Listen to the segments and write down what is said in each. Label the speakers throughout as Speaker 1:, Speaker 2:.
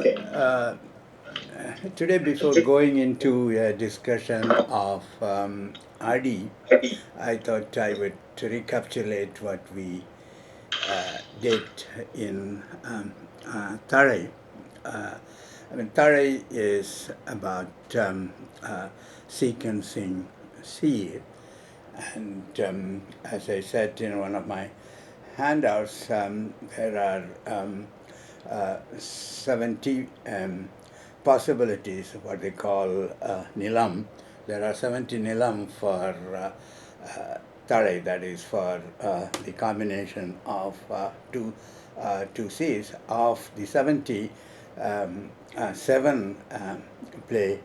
Speaker 1: Uh, Today, before going into a discussion of RD, I thought I would recapitulate what we did in Tarai. Uh, Tarai is about sequencing seed, and as I said in one of my handouts, there are 70 possibilities of what they call nilam. There are 70 nilam for tare, that is for the combination of two Cs. Of the 70, seven play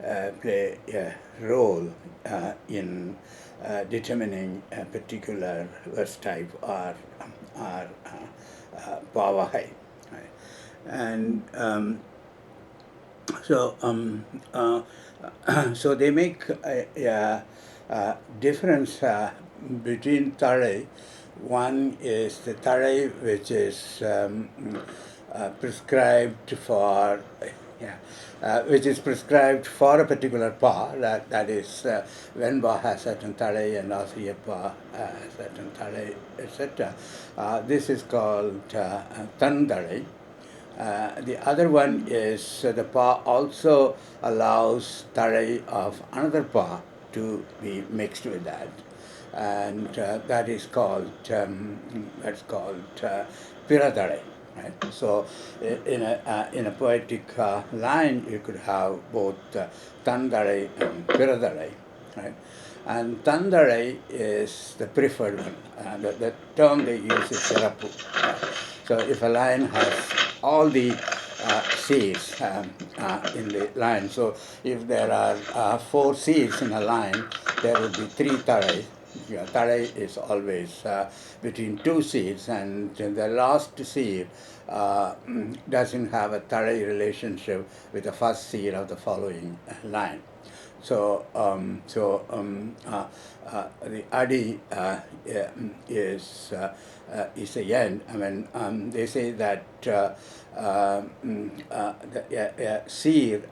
Speaker 1: a role in determining a particular verse type or pavahai. Right? And so so they make a difference between tare. One is the tare which is prescribed for yeah, which is prescribed for a particular pa. That is Venba has certain tare and Asiyappa has certain tare, etc. This is called Tandare. The other one is the pa also allows tarai of another pa to be mixed with that, and that is called piratare. Right? So, in a poetic line, you could have both tandare and piratare, right? And tandare is the preferred one. The term they use is serapu. Right? So if a line has all the C's in the line, so if there are four C's in a line, there would be three tarais. Yeah, tarai is always between two C's, and the last C doesn't have a tarai relationship with the first seed of the following line. So, the adi is a yen. I mean, they say that the seer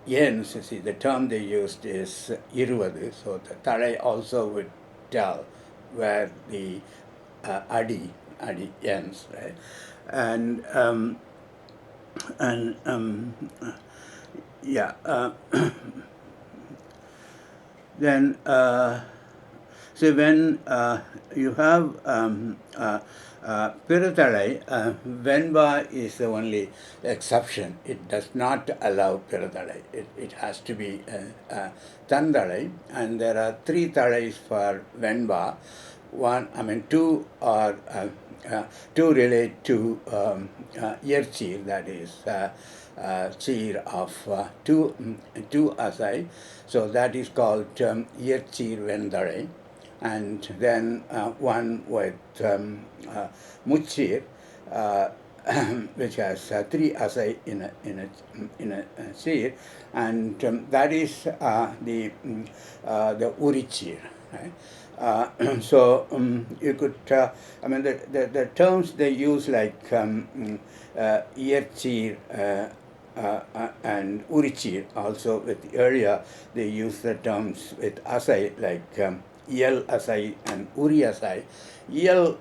Speaker 1: yens, you see, the term they used is iruvadu. So the tarai also would tell where the adi ends, right? And and yeah. Then, so when you have Pirathalai, Venba is the only exception. It does not allow Pirathalai. It has to be Tandalai, and there are three Thalais for Venba. Two are two relate to Yerchir, that is cheer of two asai. So that is called Yerchir Vendare. And then one with Muchir, which has three asai in a cheer, and that is the Urichir. Right? You could, the terms they use like Yerchir and Urichir also with the area, they use the terms with Asai like Yel Asai and Uri Asai. Yel,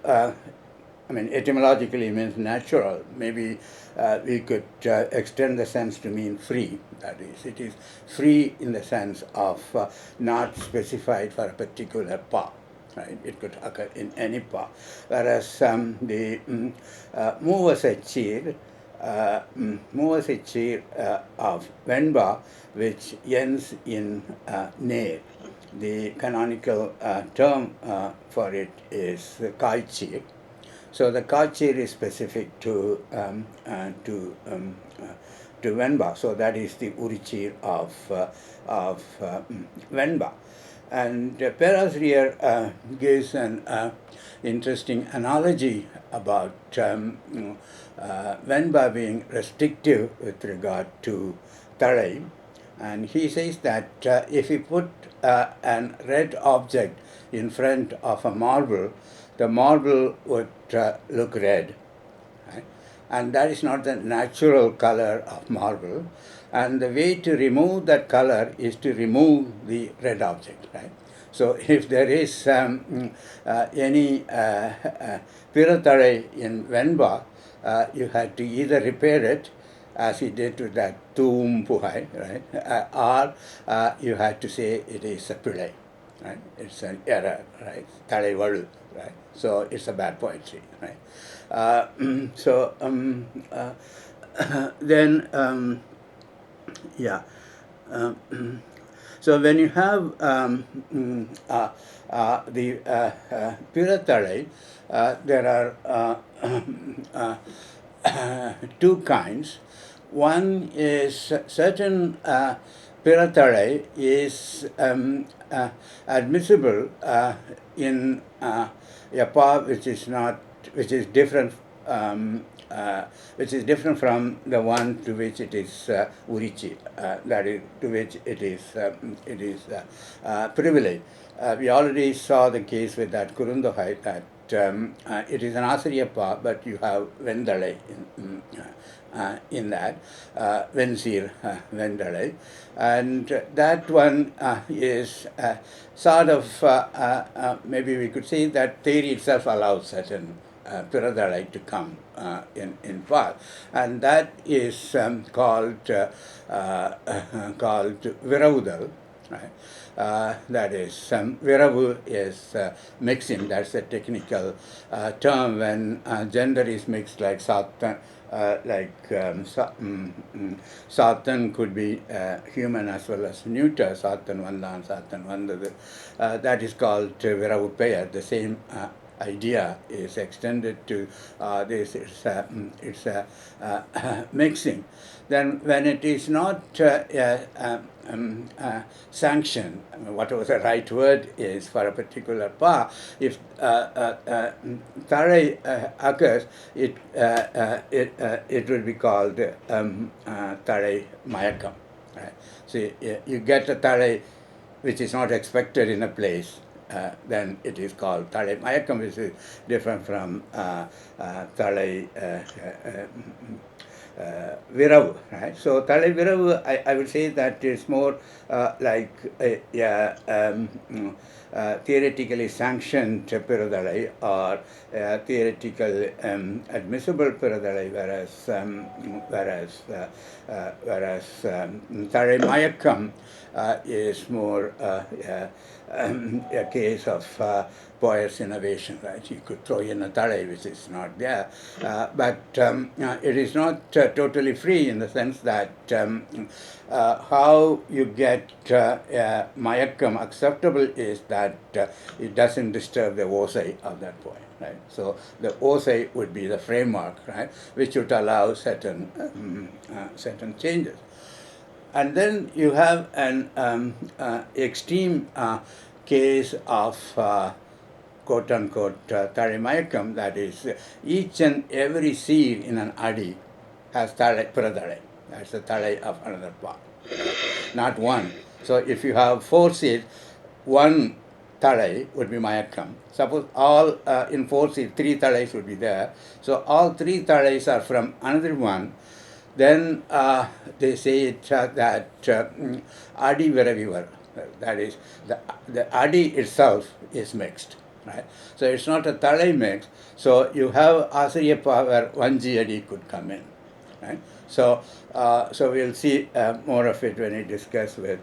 Speaker 1: etymologically means natural. Maybe we could extend the sense to mean free. That is, it is free in the sense of not specified for a particular pa. Right? It could occur in any pa. Whereas the Muvasachir, of Venba, which ends in ne. The canonical term for it is Kaichir. So the Kaichir is specific to Venba. So that is the Urichir of Venba. And Perasrier gives an interesting analogy about Venba being restrictive with regard to Tarai. And he says that if you put an red object in front of a marble, the marble would look red. Right? and that is not the natural color of marble. And the way to remove that color is to remove the red object, right? So if there is any Piratare in Venba, you had to either repair it, as he did with that Tum Puhai, right? Or you had to say it is a Pillai, right? It's an error, right? Thalai Valu, right? So it's a bad poetry, right? So then, yeah. So when you have the Pirathalai, there are two kinds. One is certain Pirathalai is admissible in a path which is not, which is different, which is different from the one to which it is Urichi, that is to which it is privileged. We already saw the case with that Kurundohai, that it is an Asariyappa, but you have Vendalai in that, Vensir Vendalai. And that one is sort of, maybe we could say that theory itself allows certain Piradhalai to come in part. And that is called Viraudal. Right? That is, Viravu is mixing, that's a technical term when gender is mixed, like Satan. Satan could be human as well as neuter, Satan Vandan, Satan Vandadu. That is called Viravupaya. The same idea is extended to this. It's mixing. Then when it is not sanctioned, whatever the right word is for a particular pa, if Tarai occurs, it will be called Tarai Mayakam. Right? So you get a Tarai which is not expected in a place. Then it is called Thalai Mayakam, which is different from Thalai Viravu, right? So Thalai Viravu, I would say that is more like theoretically sanctioned Piradhalai or theoretical admissible Piradhalai, whereas Thalai Mayakam is more a case of poet's innovation, right? You could throw in a Thalai which is not there, but it is not totally free in the sense that how you get Mayakam acceptable is that it doesn't disturb the Osai of that poem. Right? So the Osai would be the framework, right, which would allow certain changes. And then you have an extreme case of quote-unquote Tarimayakam, that is, each and every seed in an adi has Piradhalai. That's the Thalai of another part, not one. So if you have 4 seeds, one Thalai would be Mayakam. Suppose all in 4 seeds, 3 Thalais would be there. So all 3 Thalais are from another one. Then they say it, that Adi Viravivar, that is, the Adi itself is mixed. Right? So it's not a Thalai mix. So you have Asariyappa where Vanji Adi could come in. Right? So we'll see more of it when we discuss with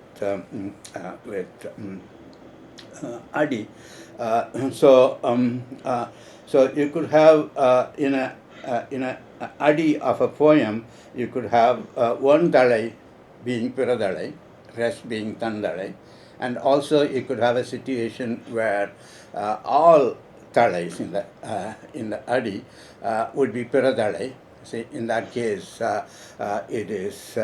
Speaker 1: Adi. So you could have in a Adi of a poem, you could have one Thalai being Piradhalai, rest being Tandhalai, and also you could have a situation where all Thalais in the Adi would be Piradhalai. See, in that case, it is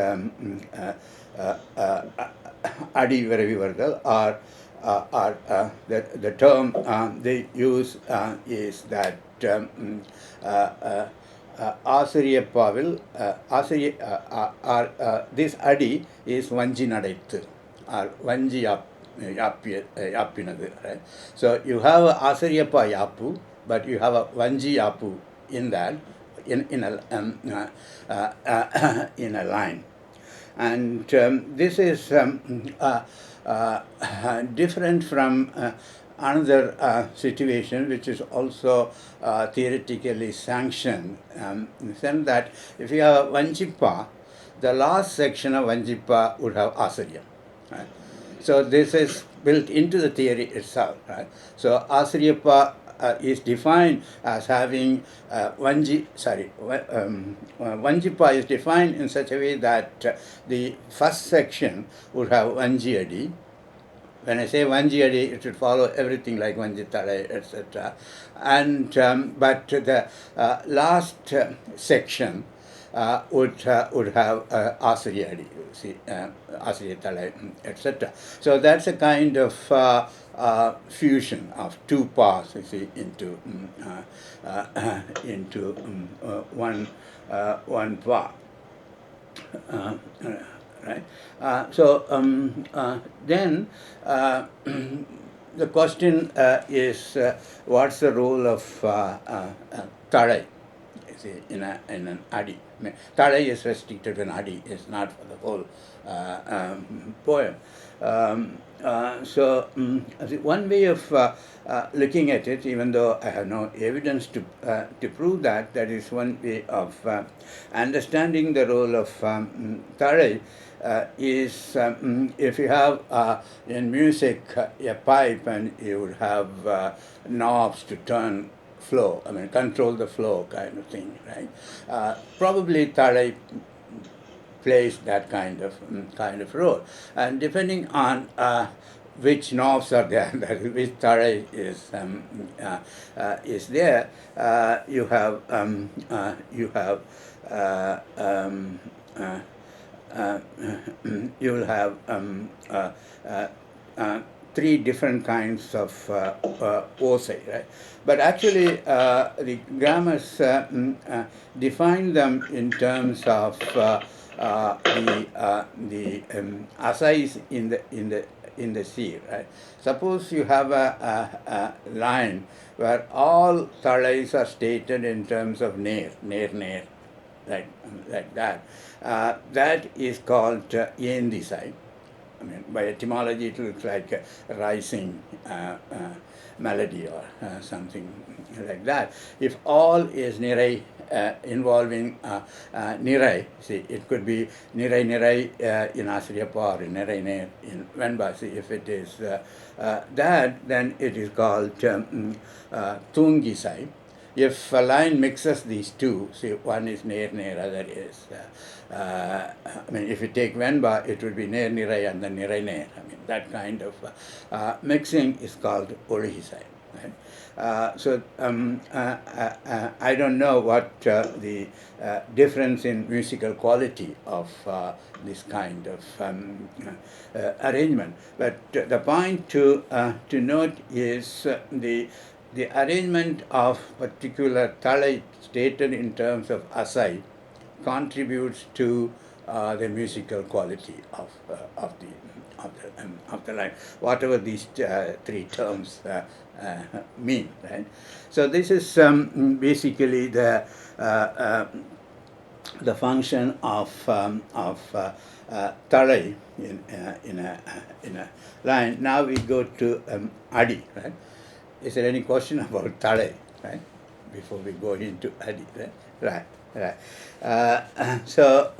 Speaker 1: Adi Viravivargal, or the term they use is that Asariyappa this Adi is Vanji Nadaithu, or Vanji Yapinadu, right? So you have Asariyappa Yapu, but you have a Vanji Yapu in that. in a line. And this is different from another situation which is also theoretically sanctioned, in the sense that if you have Vanjipa, the last section of Vanjipa would have Asarya. Right? So this is built into the theory itself. Right? So Asaryapa is defined as having Vanjipa is defined in such a way that the first section would have Vanjiyadi. When I say Vanjiyadi, it should follow everything like Vanjitale, etc. And but the last section would have Asariyadi, Asariyatale, etc. So that's a kind of fusion of two parts, you see, into one part. Right. Then the question is, what's the role of Tadai? In an Adi. I mean, Tadai is restricted to an Adi, it's not for the whole poem. One way of looking at it, even though I have no evidence to prove that, that is one way of understanding the role of Tadai. Is if you have in music a pipe and you would have knobs to turn flow, I mean control the flow kind of thing, right? Probably Tadai plays that kind of role, and depending on which knobs are there, which Tadai is there, you have you will have three different kinds of osai, right? But actually, the grammars define them in terms of the asais in the sea, right? Suppose you have a line where all thalais are stated in terms of ner, like that. That is called yendisai. I mean, by etymology, it looks like a rising melody or something like that. If all is nirai, involving nirai, see, it could be nirai in Asaryapa or nirai in Venba. See, if it is that, then it is called tungisai. If a line mixes these two, say one is ner, other is, I mean, if you take Venba, it would be ner, nirai, and then nirai, ner. I mean, that kind of mixing is called Orihisai. Right? I don't know what the difference in musical quality of this kind of arrangement, but the point to note is the arrangement of particular thalai stated in terms of asai contributes to the musical quality of the line, whatever these three terms mean, right? So this is basically the function of thalai in a line. Now we go to adi, right? Is there any question about thalai, right? Before we go into adi, right? Right. So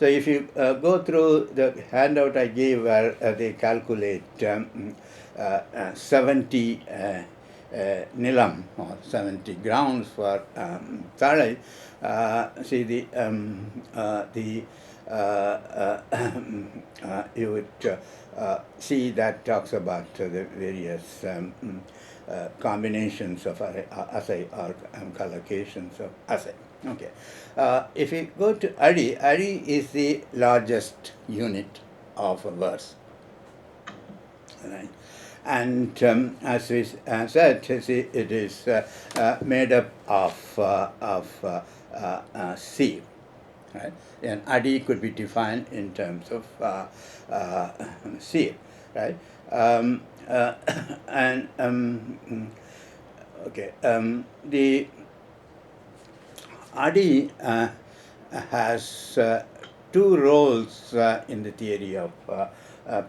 Speaker 1: if you go through the handout I gave where they calculate 70 nilam or 70 grounds for thalai, see you would see that talks about the various combinations of asai or collocations of asai. Okay. If you go to adi is the largest unit of a verse. Right. And as we said, see, it is made up of seer. Right? And adi could be defined in terms of seer. Right? Okay. The Adi has two roles in the theory of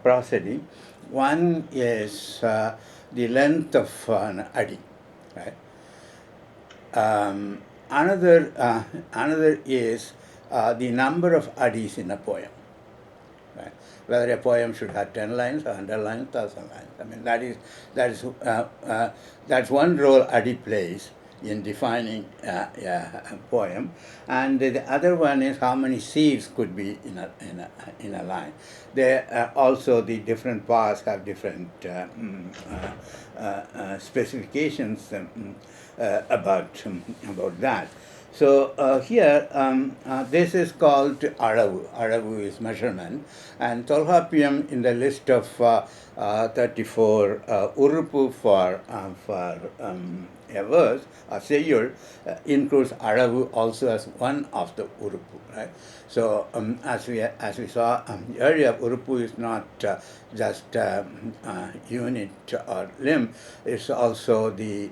Speaker 1: prosody. One is the length of an Adi, right? Um, another is the number of Adis in a poem. Right? Whether a poem should have 10 lines, 100 lines, 1,000 lines. I mean, that's one role Adi plays in defining a poem, and the other one is how many seeds could be in a line. There also the different parts have different specifications about that. So here, this is called Aravu. Aravu is measurement, and Tolhapiam in the list of 34 Urupu for a verse, a Seyur, includes Aravu also as one of the Urupu, right? So as we saw earlier, Urupu is not just unit or limb; it's also the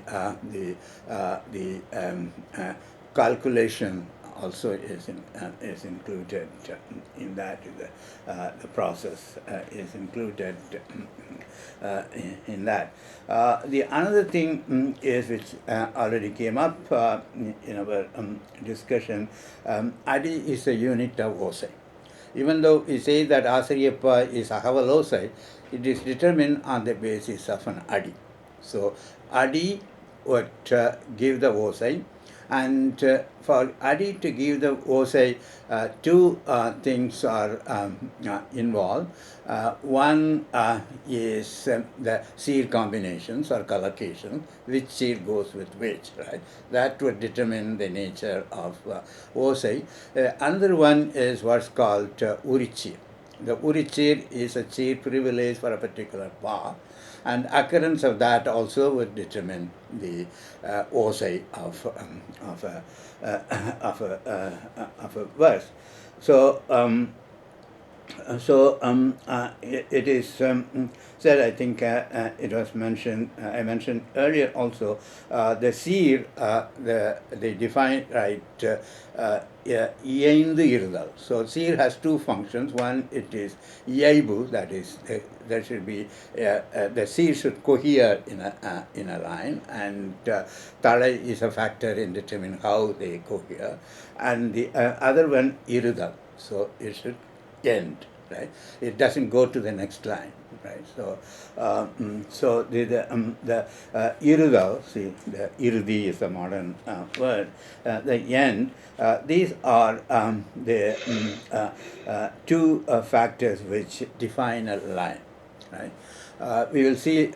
Speaker 1: calculation also is included in that. The process is included in that. The another thing is which already came up in our discussion. Adi is a unit of Osai. Even though we say that Asariyappa is Ahavalosai, it is determined on the basis of an Adi. So Adi would give the Osai, and for Adi to give the Osai, two things are involved. One is the seed combinations or collocation, which seed goes with which, right? That would determine the nature of Osai. Another one is what's called Urichir. The Urichir is a cheer privilege for a particular pa, and occurrence of that also would determine the osai of a verse. So it is said, I think it was mentioned, I mentioned earlier also, the seer, they define, right, இயைந்து இருதல். So seer has two functions. One, it is yaibu, that is, there should be, the seer should cohere in a line, and talai is a factor in determining how they cohere. And the other one, irudal. So it should end, right? It doesn't go to the next line, right? So, so the irudal, see, the irudi is a modern word. The end. These are the two factors which define a line, right? We will see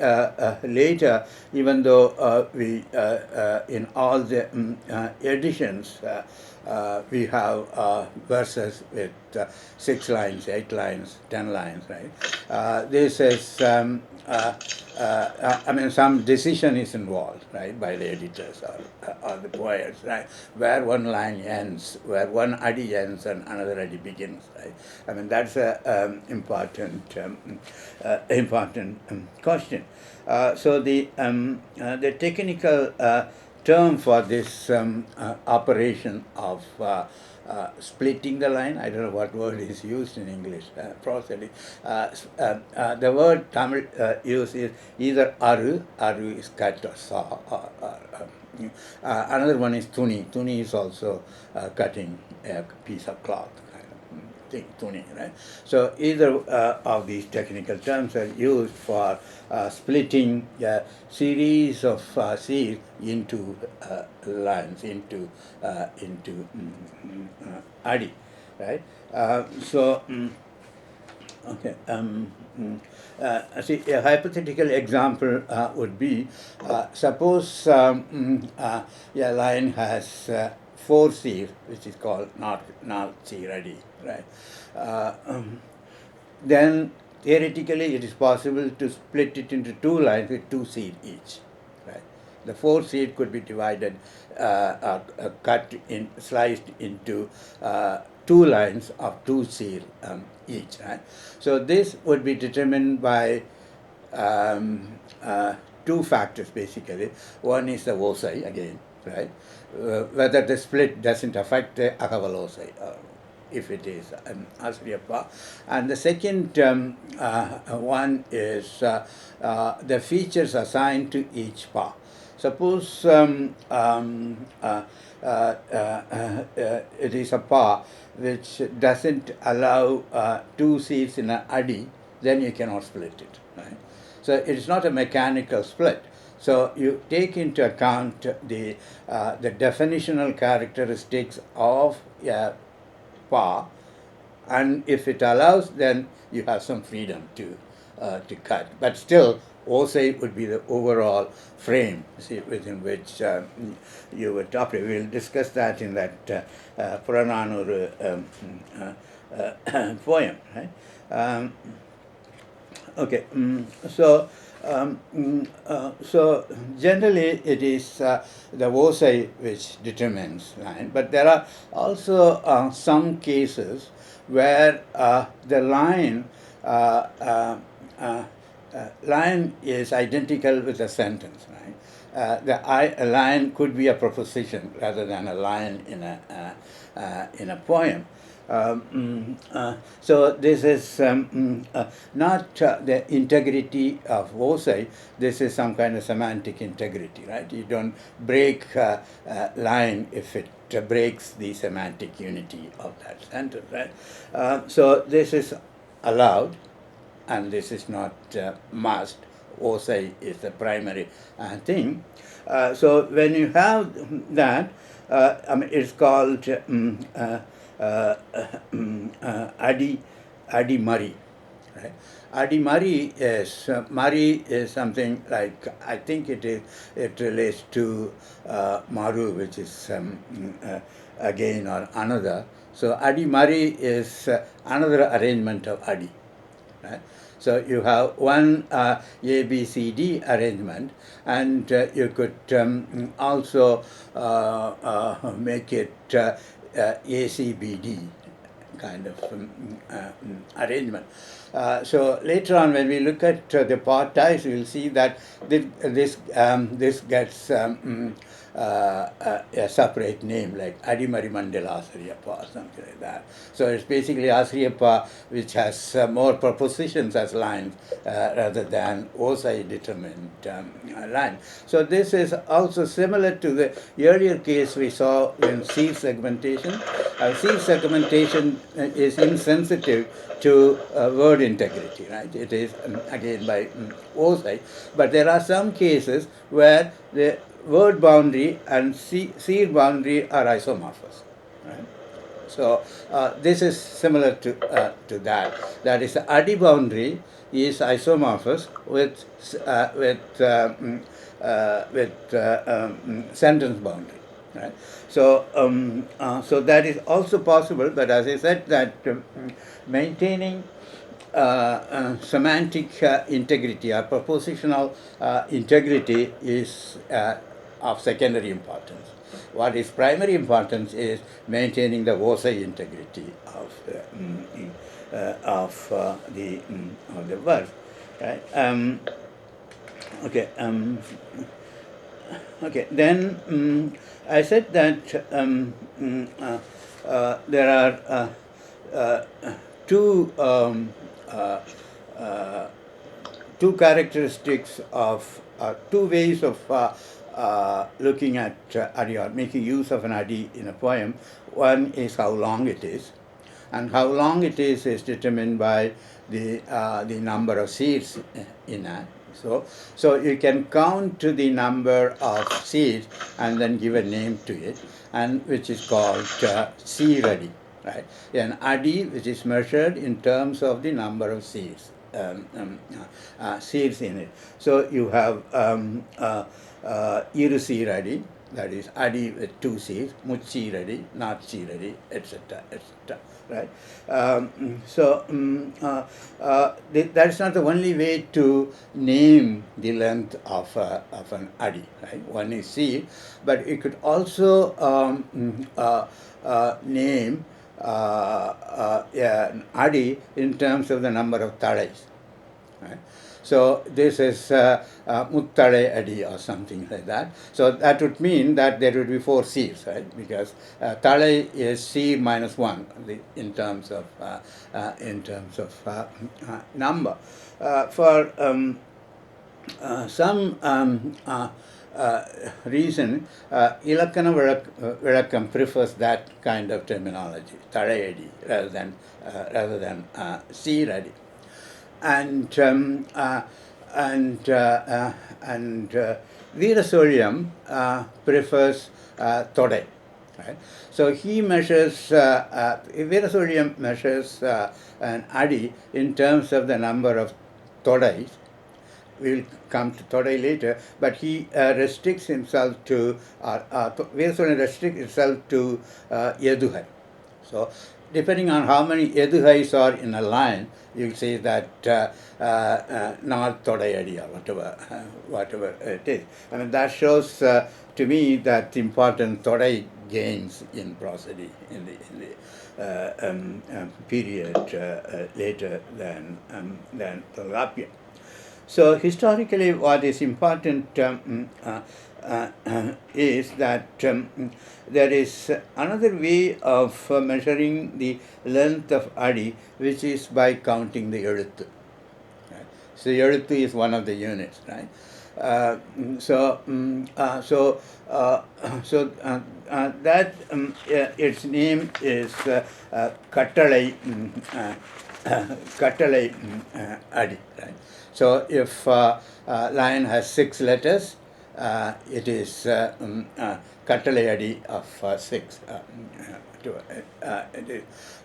Speaker 1: later, even though we in all the editions we have verses with 6 lines, 8 lines, 10 lines, right? This is, I mean, some decision is involved, right, by the editors or the poets, right, where one line ends, where one adi ends and another adi begins, right? I mean, that's an important question. So the technical term for this operation of splitting the line, I don't know what word is used in English, prosody. The word Tamil used is either aru is cut or saw, or another one is tuni. Tuni is also cutting a piece of cloth. Tuning, right? So either of these technical terms are used for splitting a series of seeds into lines, into adi, right? Okay. See, a hypothetical example would be, suppose a line has 4 seeds, which is called not seed ready, right? Then theoretically it is possible to split it into 2 lines with 2 seeds each, right? The 4 seed could be divided, cut in, sliced into 2 lines of 2 seed each, right? So this would be determined by two factors basically. One is the osai again, right? Whether the split doesn't affect the akaval osai, if it is an asriyappa. And the second one is the features assigned to each pa. Suppose it is a pa which doesn't allow two seeds in an adi, then you cannot split it. Right? So it is not a mechanical split. So you take into account the definitional characteristics of a pa, and if it allows, then you have some freedom to cut. But still, osai would be the overall frame, see, within which you would operate. We'll discuss that in that Purananuru poem. Right? Okay, so generally it is the osai which determines line, but there are also some cases where the line line is identical with the sentence. Right? A line could be a proposition rather than a line in a poem. So this is not the integrity of osai. This is some kind of semantic integrity, right? You don't break line if it breaks the semantic unity of that sentence, right? So this is allowed, and this is not must. Osai is the primary thing. So when you have that, it's called Adi Mari. Right? Adi Mari is something like, I think it relates to Maru, which is again or another. So Adi Mari is another arrangement of Adi. Right? So you have one A, B, C, D arrangement, and you could also make it A, C, B, D kind of arrangement. So later on, when we look at the part ties, we will see that this gets a separate name, like Adimari Mandala Asriyappa or something like that. So it's basically Asriyappa which has more propositions as lines rather than osai determined line. So this is also similar to the earlier case we saw in seed segmentation. Seed segmentation is insensitive to word integrity, right? It is again by osai, but there are some cases where the word boundary and seed boundary are isomorphous. Right? So this is similar to that. That is, the Adi boundary is isomorphous with sentence boundary. Right? So so that is also possible. But as I said, that maintaining semantic integrity or propositional integrity is of secondary importance. What is primary importance is maintaining the osai integrity of the verse. Right? Okay. Okay. Then I said that there are two characteristics of two ways of looking at adi or making use of an adi in a poem. One is how long it is, and how long it is determined by the number of seeds in a. So you can count the number of seeds and then give a name to it, and which is called seed-adi. Right? An adi which is measured in terms of the number of seeds. Seeds in it. So you have iru seed-adi, that is adi with two seeds, much seed-adi, not seed-adi, etc., etc. Right? That is not the only way to name the length of an adi. Right? One is seed, but it could also name an adi in terms of the number of tadais. Right? So this is Muttare Adi or something like that. So that would mean that there would be 4 C's, right? Because Tale is C minus 1 in terms of number. For some reason, Ilakkana Vizhakkam prefers that kind of terminology, Talayadi, rather than Seeradi. And Veerasoryam prefers Todai. Right? So he measures, Veerasoryam measures an Adi in terms of the number of Todais. We will come to Todai later, but he restricts himself to, Veerasoryam restricts himself to Yaduhai. So, depending on how many Yaduhais are in a line, you say that North Todayadi or whatever it is. I mean, that shows to me that important Todai gains in prosody in the period later than Tolgapia. So historically, what is important is that there is another way of measuring the length of Adi, which is by counting the Eluthu. Right? So Eluthu is one of the units, right? That its name is Kattalai Kattalai Adi, right? So if line has 6 letters, it is Kattalai Adi of 6.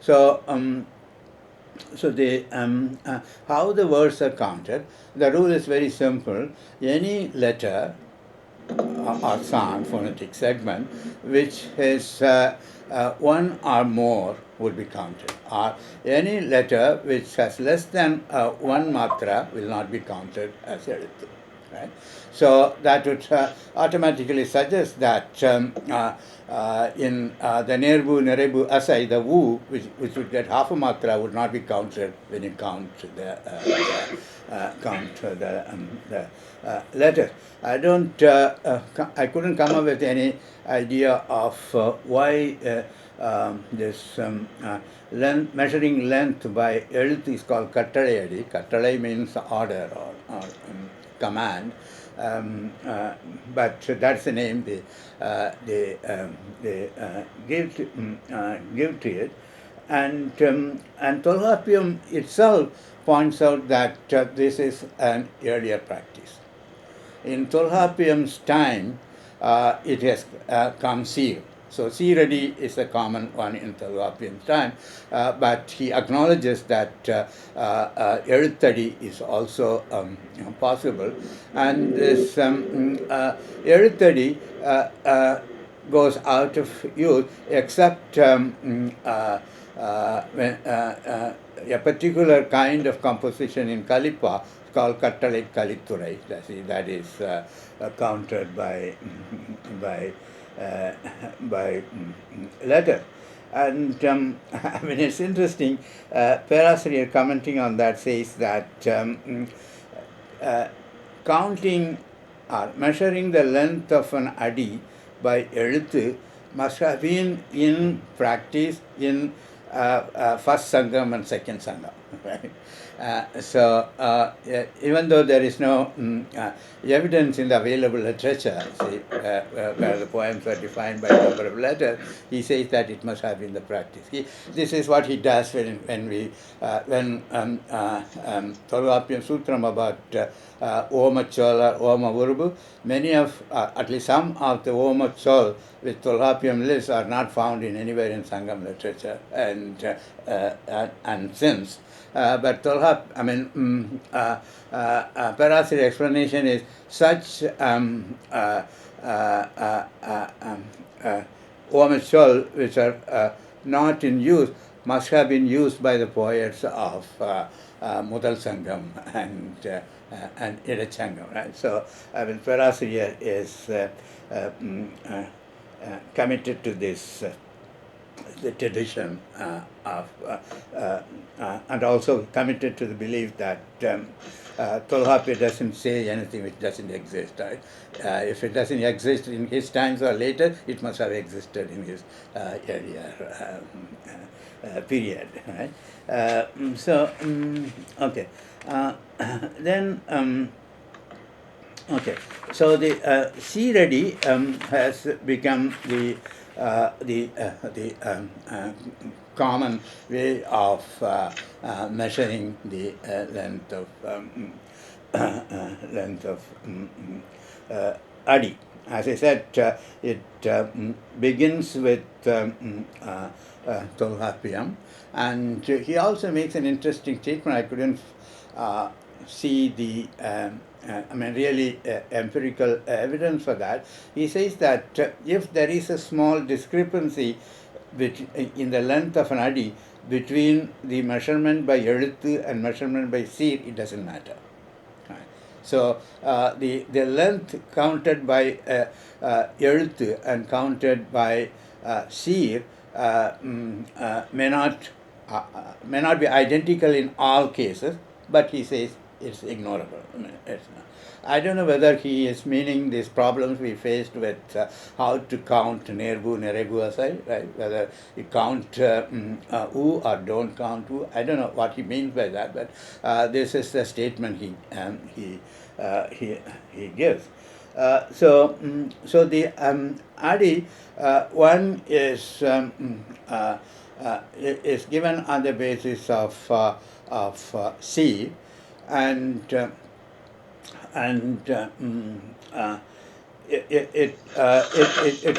Speaker 1: So how the words are counted, the rule is very simple. Any letter or sound, phonetic segment, which is one or more would be counted. Or any letter which has less than one matra will not be counted as Eluthu. Right? So that would automatically suggest that in the Nerbu, Nerebu, Asai, the Wu, which would get half a matra, would not be counted when you count the letters. I couldn't come up with any idea of why this measuring length by Eluthu is called Kattalai. Kattalai means order or command, but that's the name they give to it. And Tolgappiam itself points out that this is an earlier practice. In Tolgappiam's time, it has come Seer. So Seeradi is a common one in Tolgappiam's time, but he acknowledges that Eluthadi is also possible. And this Eluthadi goes out of use except when a particular kind of composition in Kalipa called Kattalai Kalitturai. That is counted by letter. And I mean, it's interesting. Perasriya commenting on that says that counting or measuring the length of an Adi by Eluthu must have been in practice in first Sangam and second Sangam. Right? Even though there is no evidence in the available literature, where the poems are defined by number of letters, he says that it must have been the practice. This is what he does when Tolgappiam Sutram about Oma Chol or Oma Urubu, many of, at least some of the Oma Chol with Tolgappiam lists are not found in anywhere in Sangam literature and since. But Perasri's explanation is such Omachol which are not in use must have been used by the poets of Mudal Sangam and Idachangam. Right? So Perasri is committed to this the tradition and also committed to the belief that Tolhapia doesn't say anything which doesn't exist. Right? If it doesn't exist in his times or later, it must have existed in his earlier period. Right? Okay. Then. Okay, so the C-ready has become the common way of measuring the length of Adi. As I said, it begins with Tolhapiam, and he also makes an interesting statement. I couldn't see the really empirical evidence for that. He says that if there is a small discrepancy in the length of an adi between the measurement by Eluthu and measurement by Seer, it doesn't matter. Right. So the length counted by Eluthu and counted by Seer may not be identical in all cases, but he says it's ignorable. I don't know whether he is meaning these problems we faced with how to count Nerbu, Neregu aside, right? Whether you count U or don't count U. I don't know what he means by that, but this is the statement he gives. So the Adi one is given on the basis of C, and it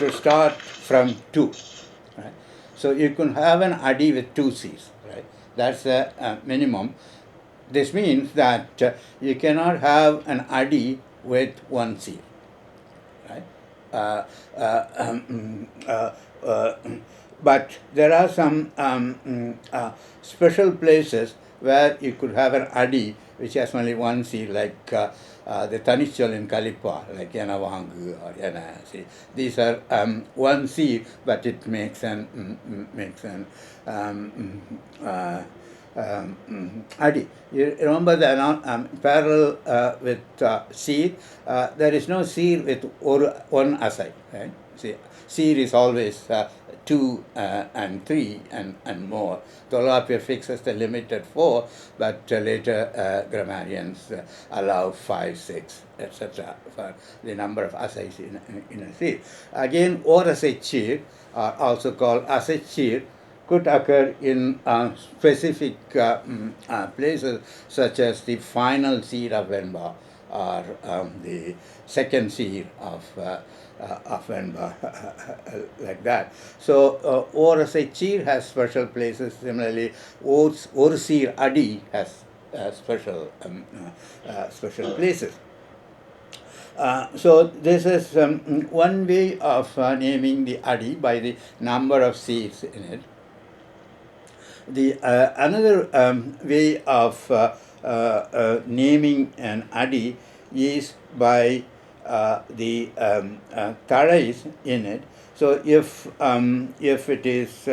Speaker 1: will start from 2. Right? So you can have an Adi with 2 Cs. Right? That's the minimum. This means that you cannot have an Adi with 1 C. Right? But there are some special places where you could have an Adi which has only 1 C, like the Tanichal in Kalipa, like Yanavahangu or Yana. These are 1 C, but it makes an Adi. You remember the parallel with Seer? There is no Seer with one aside. Right? See, Seer is always 2 and 3 and more. Tolapia fixes the limit at 4, but later grammarians allow 5, 6, etc. for the number of asais in a Seer. Again, or asachir, also called asachir, could occur in specific places, such as the final seed of Venba or the second seed of Venba, like that. So, Orasechir has special places. Similarly, Orsir Adi has special places. So this is one way of naming the Adi by the number of seeds in it. The another way of naming an Adi is by the tarais in it. So if it is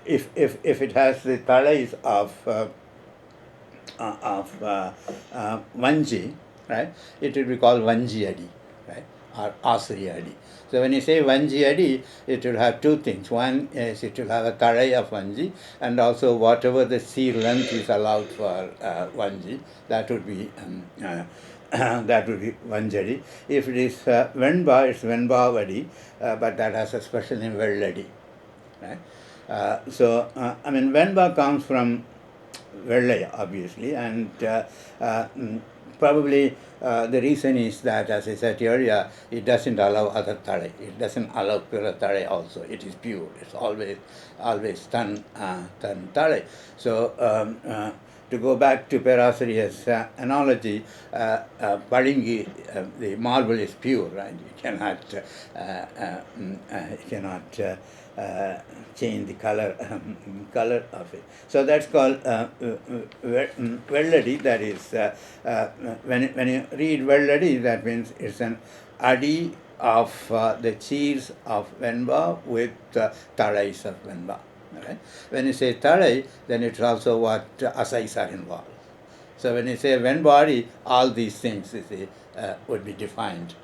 Speaker 1: if it has the tarais of Vanji, right, it will be called Vanji Adi, right, or Asri Adi. So when you say Vanji Adi, it will have two things. One is it will have a tarai of Vanji, and also whatever the sea length is allowed for Vanji, that would be Vanjadi. If it is Venba, it's Venba Vadi, but that has a special name, Velladi. Right? Venba comes from Vellaya, obviously, and probably the reason is that, as I said earlier, it doesn't allow other tarai. It doesn't allow pure tarai also. It is pure. It's always tan tarai. So to go back to Perasariya's analogy, Paringi, the marble is pure, right? You cannot change the color of it. So that's called Velladi. That is when you read Velladi, that means it's an Adi of the cheers of Venba with talais of Venba. Right? When you say talai, then it's also what asais are involved. So when you say when body, all these things you see, would be defined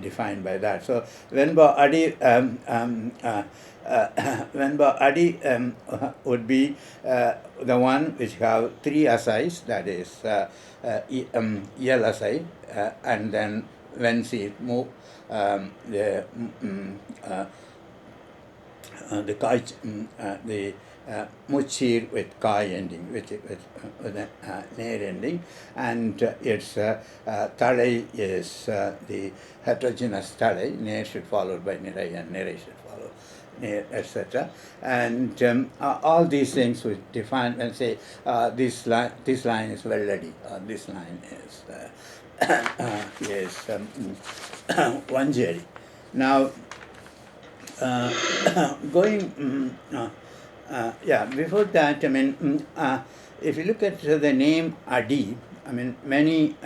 Speaker 1: defined by that. So Venba Adi Venba Adi would be the one which have three asais, that is Yel asai, and then when she move the kai, the muchir with kai ending, with a near ending, and its talai is the heterogeneous talai. Near should follow by nirai, and nirai should follow near, etc. And all these things we define and say this line is well ready, or this line is Vanjari. Now, going, before that, I mean, if you look at the name Adi, I mean, many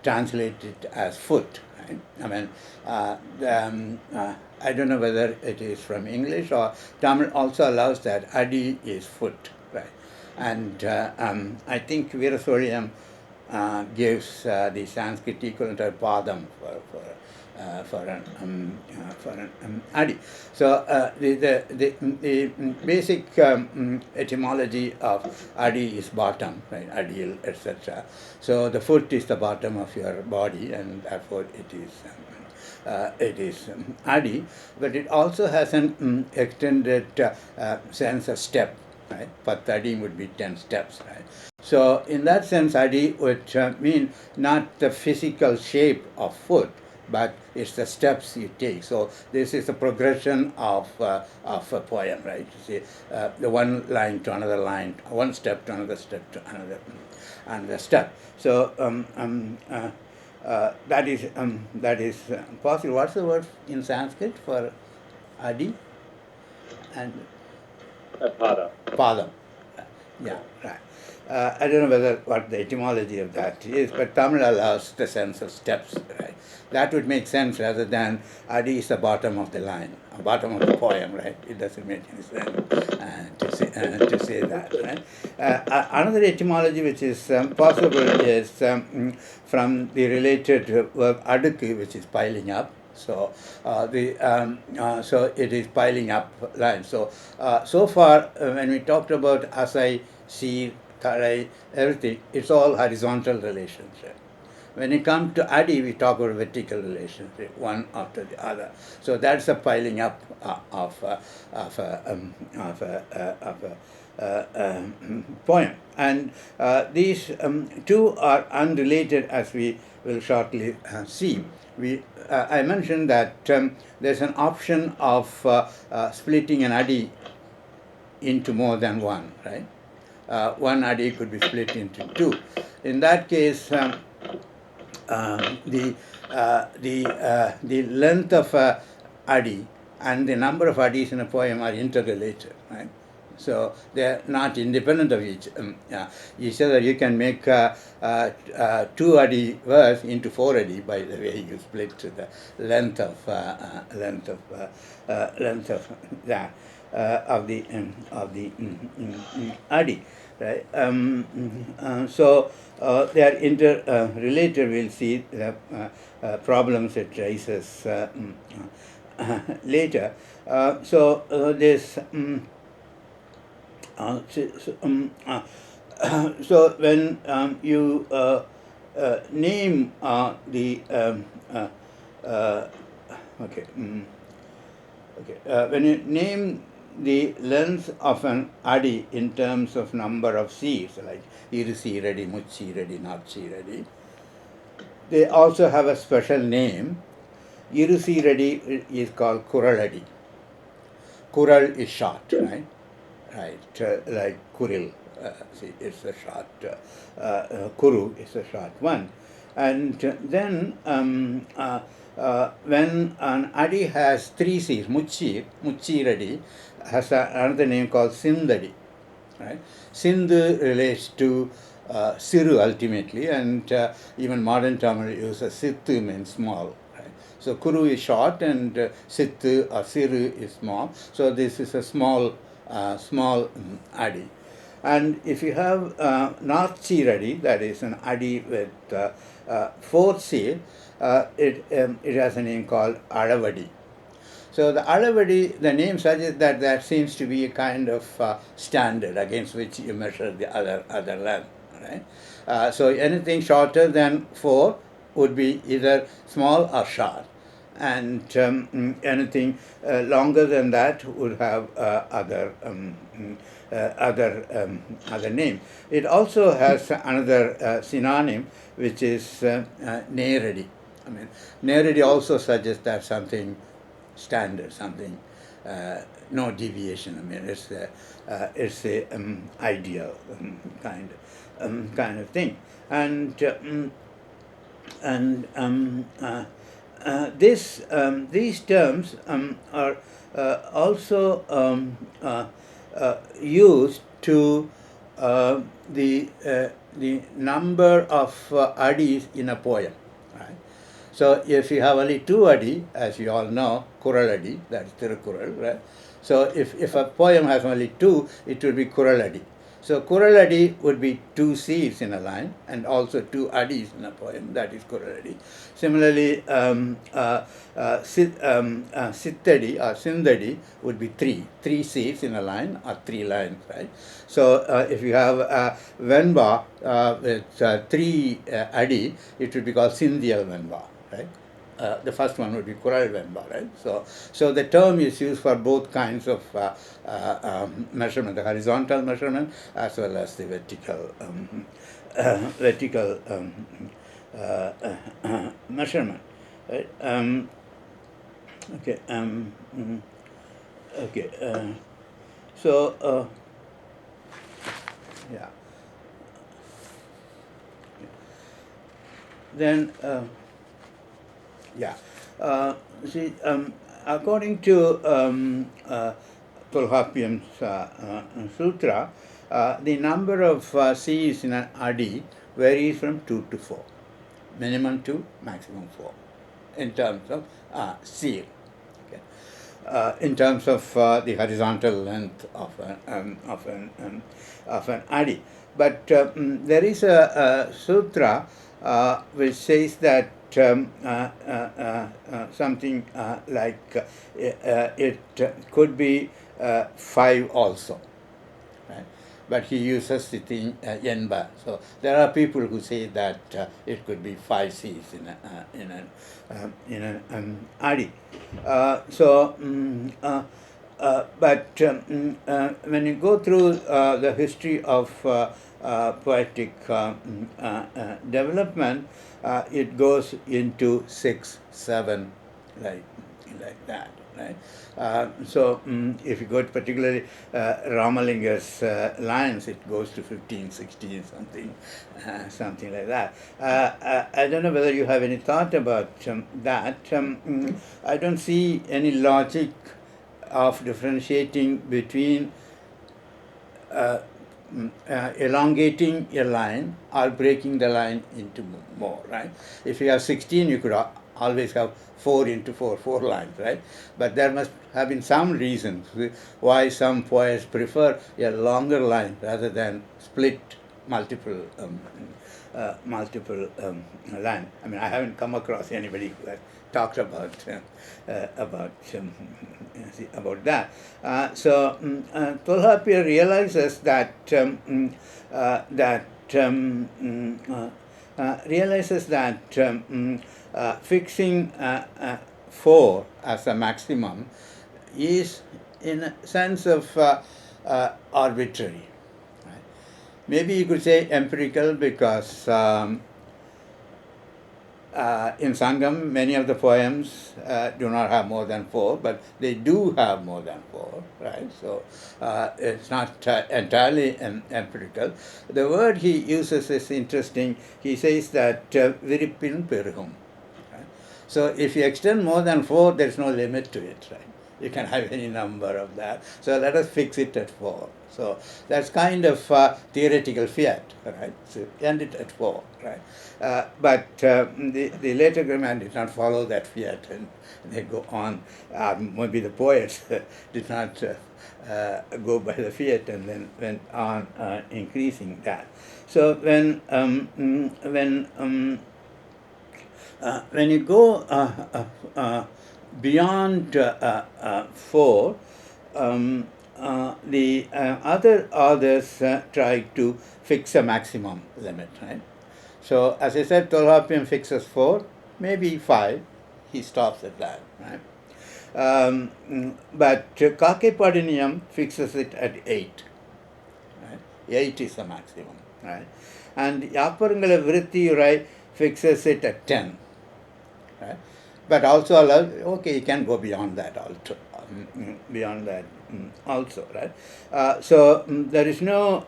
Speaker 1: translate it as foot. Right? I mean, I don't know whether it is from English or Tamil also allows that Adi is foot, right? And I think Veerasuriam gives the Sanskrit equivalent of padam for an adi. So the basic etymology of adi is bottom, right? Adial, etc. So the foot is the bottom of your body, and therefore it is adi. But it also has an extended sense of step. Right? Patadi would be 10 steps. Right? So in that sense, adi would mean not the physical shape of foot, but it's the steps you take. So this is a progression of a poem, right? You see, the one line to another line, one step to another step to another step. So that is possible. What's the word in Sanskrit for adi? And Padam. Yeah, right. I don't know what the etymology of that is, but Tamil allows the sense of steps, right? That would make sense rather than Adi is the bottom of the line, bottom of the poem, right? It doesn't make any sense to say that, right? Another etymology which is possible is from the related verb adukku, which is piling up. So so it is piling up lines. So so far when we talked about asai, si, tarai, everything, it's all horizontal relationship. When it comes to adi, we talk about vertical relationship, one after the other. So that's a piling up of a poem. And these two are unrelated, as we will shortly see. I mentioned that there's an option of splitting an adi into more than one, right? One adi could be split into two. In that case, the length of adi and the number of adis in a poem are interrelated, right? So they're not independent of each other. You can make 2 adi verse into 4 adi by the way you split the length of the adi, right? So they are interrelated. We'll see the problems it raises later. So this. So when you name the when you name the length of an adi in terms of number of C's, like Irusi ready, Muchi ready, Napchi ready, they also have a special name. Irusi ready is called Kural adi. Kural is short, right? Right, like Kuril, see, it's a short, Kuru is a short one. And then when an adi has 3 C's, Muchi ready, has another name called Sindadi, right? Sindhu relates to siru ultimately, and even modern Tamil uses sittu means small. Right? So kuru is short and sittu or siru is small. So this is a small adi. And if you have North Siradi, that is an adi with fourth seal, it has a name called Aravadi. So the Alavadi, the name suggests that that seems to be a kind of standard against which you measure the other length. Right? So anything shorter than 4 would be either small or short, and anything longer than that would have other name. It also has another synonym, which is Neradi. I mean, Neradi also suggests that something standard, something, no deviation. I mean, it's a ideal kind of thing, and these terms are also used to the number of adis in a poem. Right? So if you have only 2 adi, as you all know, Kuraladi, that's Tirukural, right? So if a poem has only 2, it will be Kuraladi. So Kuraladi would be 2 Cs in a line and also 2 adis in a poem, that is Kuraladi. Similarly, Sittadi or Sindadi would be 3 Cs in a line or 3 lines, right? So if you have Venba with 3 adi, it would be called Sindhya Venba, right? The first one would be Kural Venba, right? So the term is used for both kinds of measurement, the horizontal measurement as well as the vertical measurement, right? Okay. Okay. So yeah. Then yeah. See, according to Tolkapian's sutra, the number of Cs in an adi varies from 2 to 4, minimum 2, maximum 4, in terms of seal. Okay. In terms of the horizontal length of an adi, but there is a sutra which says that something like it could be 5 also, right? But he uses the thing yenba. So there are people who say that it could be 5 Cs in an adi. But when you go through the history of poetic development, it goes into 6, 7, like that, right? So if you go to particularly Ramalinga's lines, it goes to 15, 16, something like that. I don't know whether you have any thought about that. I don't see any logic of differentiating between elongating a line or breaking the line into more, right? If you have 16, you could always have 4 into 4 lines, right? But there must have been some reasons why some poets prefer a longer line rather than split multiple lines. I mean, I haven't come across anybody who has talked about that. Tolhapia realizes that fixing 4 as a maximum is, in a sense, of arbitrary. Right? Maybe you could say empirical, because in Sangam, many of the poems do not have more than 4, but they do have more than 4, right? So it's not entirely empirical. The word he uses is interesting. He says that viripin perhum. Right? So if you extend more than 4, there's no limit to it, right? You can have any number of that. So let us fix it at 4. So that's kind of theoretical fiat, right? So end it at 4, right? But the later grammarian did not follow that fiat, and they go on. Maybe the poets did not go by the fiat, and then went on increasing that. So when you go beyond 4, the other authors try to fix a maximum limit, right? So, as I said, Tolhopian fixes 4, maybe 5. He stops at that, right? But Kakepadiniyam fixes it at 8. Right? 8 is the maximum, right? And Yaparangala Vritti fixes it at 10. Right? But also allows, okay, you can go beyond that also. Also, right? So there is no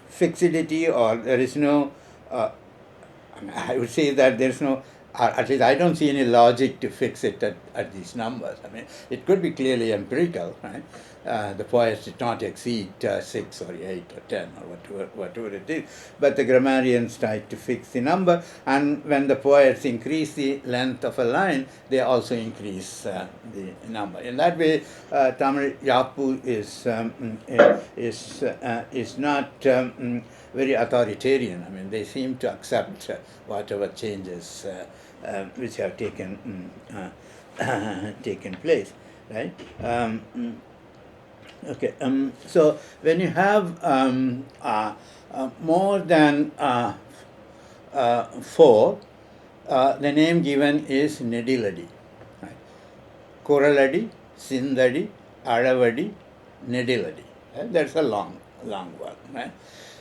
Speaker 1: fixity, or there is no, I would say that there is no, at least I don't see any logic to fix it at these numbers. I mean, it could be clearly empirical, right? The poets did not exceed 6 or 8 or 10 or whatever it is, but the grammarians tried to fix the number, and when the poets increase the length of a line, they also increase the number. In that way, Tamil Yapu is not very authoritarian. I mean, they seem to accept whatever changes which have taken place, right? Okay. So when you have more than 4, the name given is Nediladi. Right? Kuraladi, Sindadi, Alavadi, Nediladi. Right? That's a long word. Right?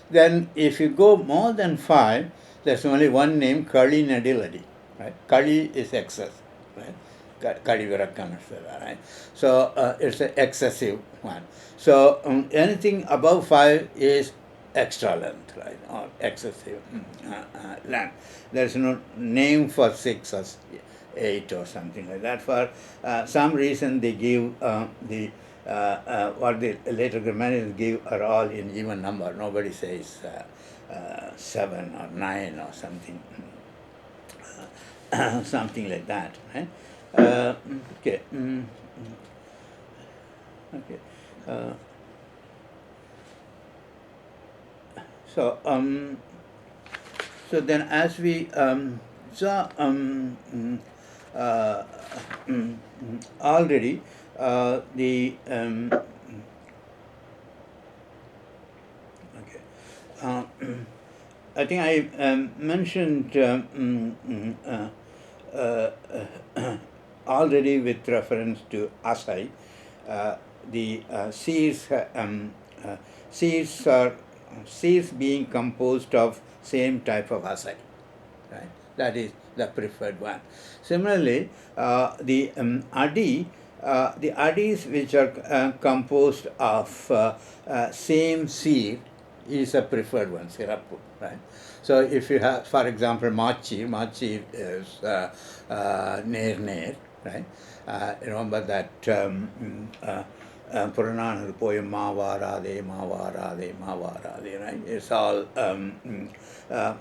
Speaker 1: Then if you go more than 5, there's only one name, Kali Nediladi. Right? Kali is excess. Right? Right? So it's an excessive one. So anything above 5 is extra length, right, or excessive length. There's no name for 6 or 8 or something like that. For some reason, they give what the later grammarians give are all in even number. Nobody says 7 or 9 or something. Something like that, right? Okay. Okay. So then, as we saw already, the I think I mentioned already with reference to Asai, the seeds being composed of same type of Asai, right? That is the preferred one. Similarly, the adis which are composed of same seed is a preferred one, Sirapu, right? So if you have, for example, Machi is Ner, right? Remember that Purana poem Mavarade, right? It's all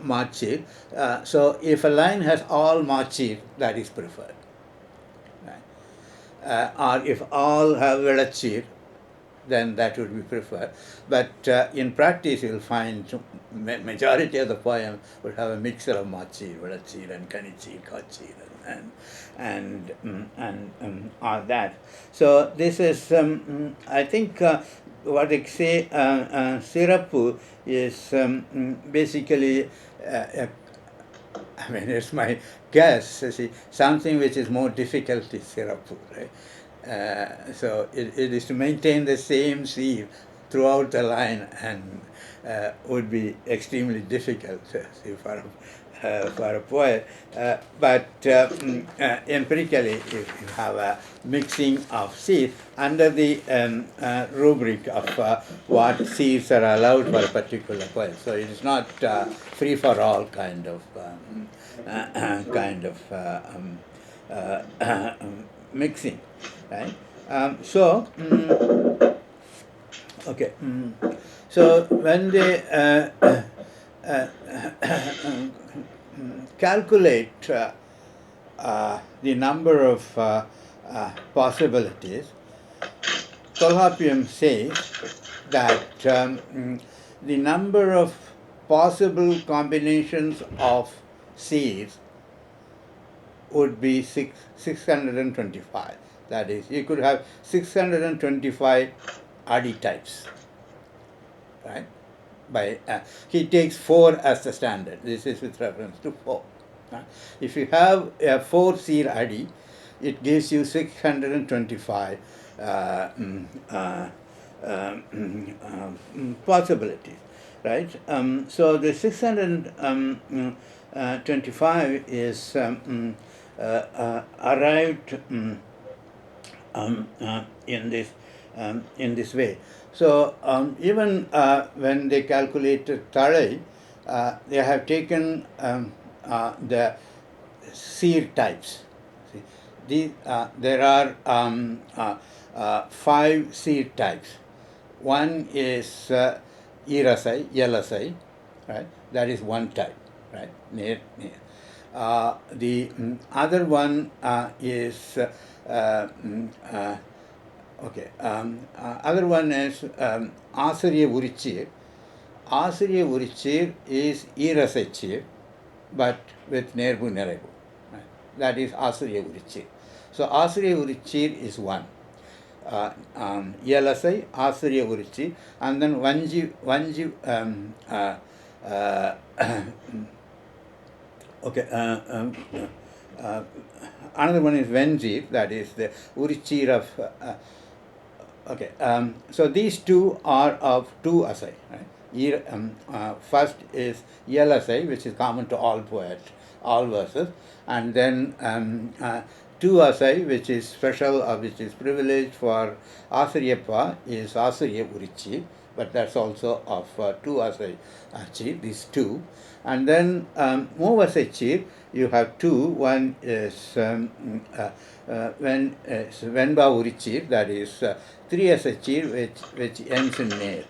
Speaker 1: Machi. So if a line has all Machi, that is preferred. Right? Or if all have Velachir, then that would be preferred. But in practice, you'll find majority of the poem would have a mixture of Machir, Velachir, and Kanichir, Kachir, and all that. So this is, I think, what they say, Sirapu is basically, I mean, it's my guess, see, something which is more difficult is Sirapu, right? So it is to maintain the same seed throughout the line, and would be extremely difficult for for a poet, but empirically, if you have a mixing of seeds under the rubric of what seeds are allowed for a particular poet, so it is not free for all kind of mixing, right? Okay. So when they calculate the number of possibilities, Kolhapiam says that the number of possible combinations of seeds would be 625. That is, you could have 625 Adi types, right? He takes 4 as the standard. This is with reference to 4. If you have a 4 seed Adi, it gives you 625 possibilities, right? So the 625 is arrived in this way. So even when they calculated Thalai, they have taken the seed types. See, there are 5 seed types. One is Irasai, Yelasai, right? That is one type, right? Near. The other one is other one is Asariya Urichir. Asariya Urichir is Irasachir, but with Nerbu Nerebu. Right? That is Asariya Urichir. So Asariya Urichir is one. Yelasai, Asariya Urichir, and then Vanji another one is Venji, that is the Urichir of. So these two are of 2 asai. Right? First is Yelasai, which is common to all poets, all verses, and then 2 asai, which is special or which is privileged for Asariyappa, is Asariya Urichi, but that's also of 2 asai Achi, these 2. And then Movasachir, you have 2. One is Venba Urichir, that is 3 asachir, which ends in Ner,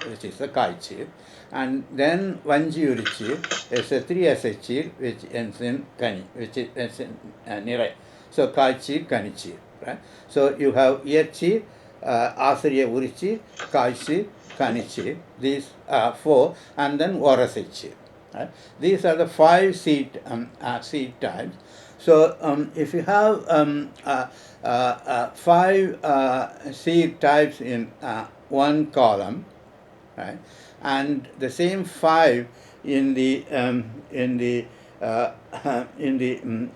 Speaker 1: which is a Kaichir. And then Vanji Urichir is a 3 asachir, which ends in Kani, which ends in Nirai. So Kaichir, Kanichir, right? So you have Yerchir, Asariya Urichir, Kaichir, Kanichir, these 4, and then Varasachir. Right? These are the 5 seed types. So if you have 5 seed types in one column, right, and the same 5 in the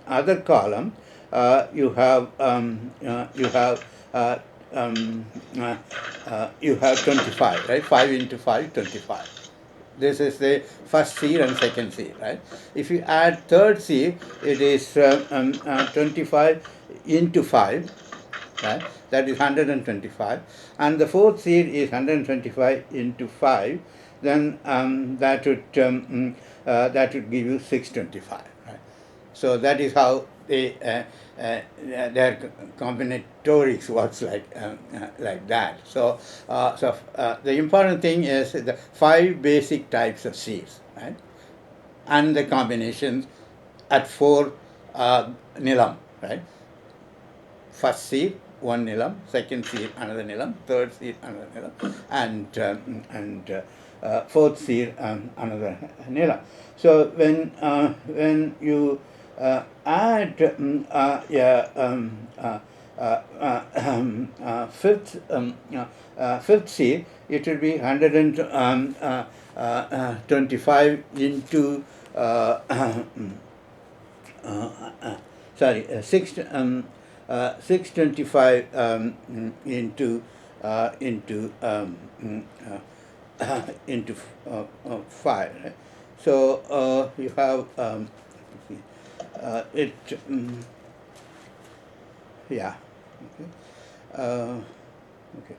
Speaker 1: other column, you have 25, right? 5 into 5, 25. This is the first seed and second seed, right? If you add third seed, it is 25 into 5, right? That is 125. And the fourth seed is 125 into 5. Then that would give you 625, right? So that is how their combinatorics works like that. So, the important thing is the 5 basic types of seeds, right? And the combinations at 4 nilam, right? First seed, 1 nilam, second seed, another nilam, third seed, another nilam, and fourth seed, another nilam. So when you add fifth seed, it will be 125 into 625 into 5, right? So you have it. Yeah. Okay. Okay.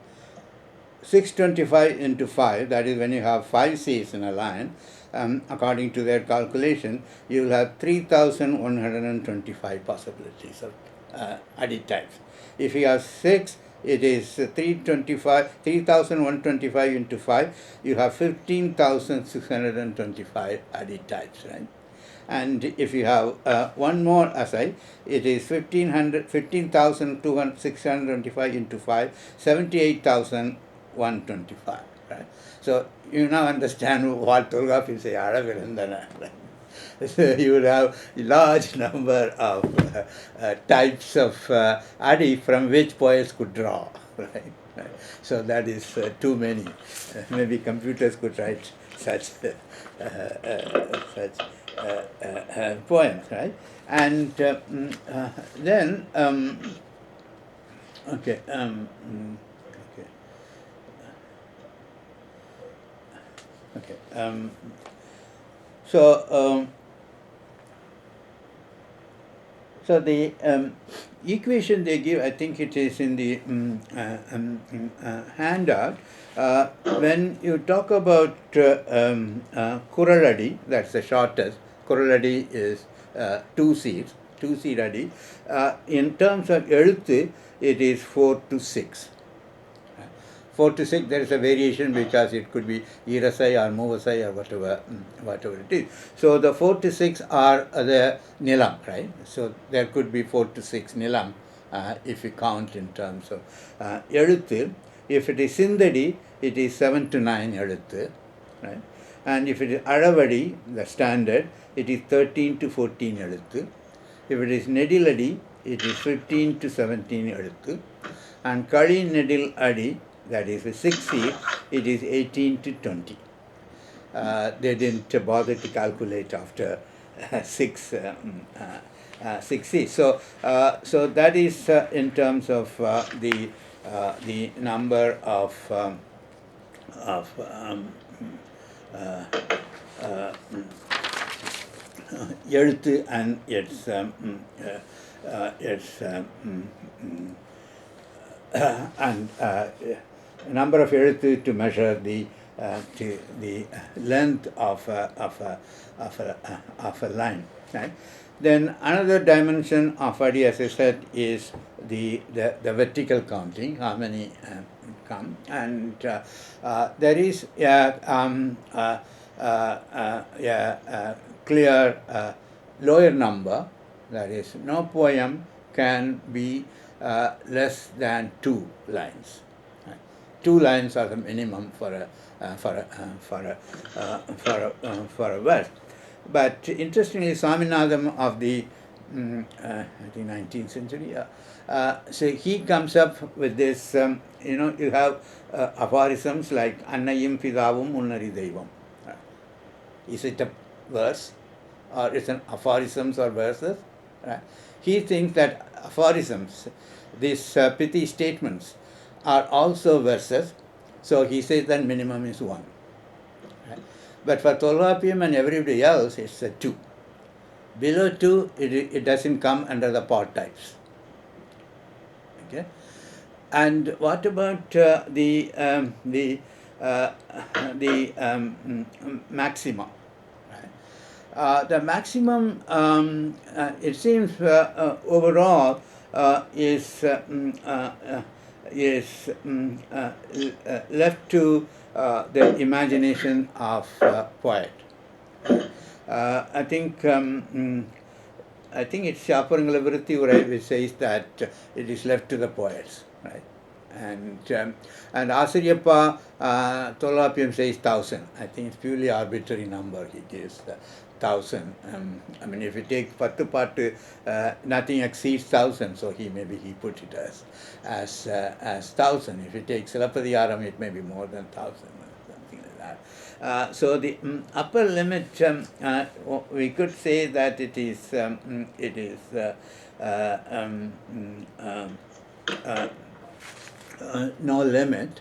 Speaker 1: 625 into 5, that is when you have 5 seeds in a line, according to their calculation, you will have 3,125 possibilities of adit types. If you have 6, it is 3,125 into 5, you have 15,625 adit types, right? And if you have one more assay, it is 15,625 into 5, 78,125. Right? So you now understand what Tulgap say Aravirandana. So you would have a large number of types of Adi from which poets could draw. Right? So that is too many. Maybe computers could write such poems, right? And then, okay, okay, okay. So, so the equation they give, I think it is in the handout. When you talk about Kuraladi, that's the shortest. Kuraladi is 2 seeds, 2 seed adi. In terms of Eluthu, it is 4 to 6. 4 to 6, there is a variation because it could be Irasai or Movasai or whatever it is. So the 4 to 6 are the Nilam, right? So there could be 4 to 6 Nilam if you count in terms of Eluthu. If it is Sindadi, it is 7 to 9 Eluthu, right? And if it is Aravadi, the standard, it is 13 to 14 Eluthu. If it is Nediladi, it is 15 to 17 Eluthu. And Kali Nedil Adi, that is a 6 seed, it is 18 to 20. They didn't bother to calculate after 6 seeds. So that is in terms of the number of எழுத்து and its and number of எழுத்து to measure the length of a line. Right? Then another dimension of Adi, as I said, is the vertical counting, how many come, and there is clear lower number, that is, no poem can be less than 2 lines. 2 lines are the minimum for a verse. But interestingly, Swaminathan of the I think 19th century, so he comes up with this. You have aphorisms like Annayim Pidavum Unnari Devam. Is it a verse, or is it aphorisms or verses? He thinks that aphorisms, these pithy statements, are also verses, so he says that minimum is 1. Right? But for Tolkapiam and everybody else, it's a 2. Below 2, it doesn't come under the pot types. Okay, and what about the maxima? The maximum, it seems, overall is left to the imagination of poet. I think it's Shaparangalavritti which says that it is left to the poets, right? And Asiriyappa, Tolkapiam says 1,000. I think it's purely arbitrary number he gives. 1,000. I mean, if you take Pattu Pattu, nothing exceeds 1,000, so he put it as 1,000. If you take Silappadiyaram, it may be more than 1,000, something like that. So the upper limit, we could say that it is no limit,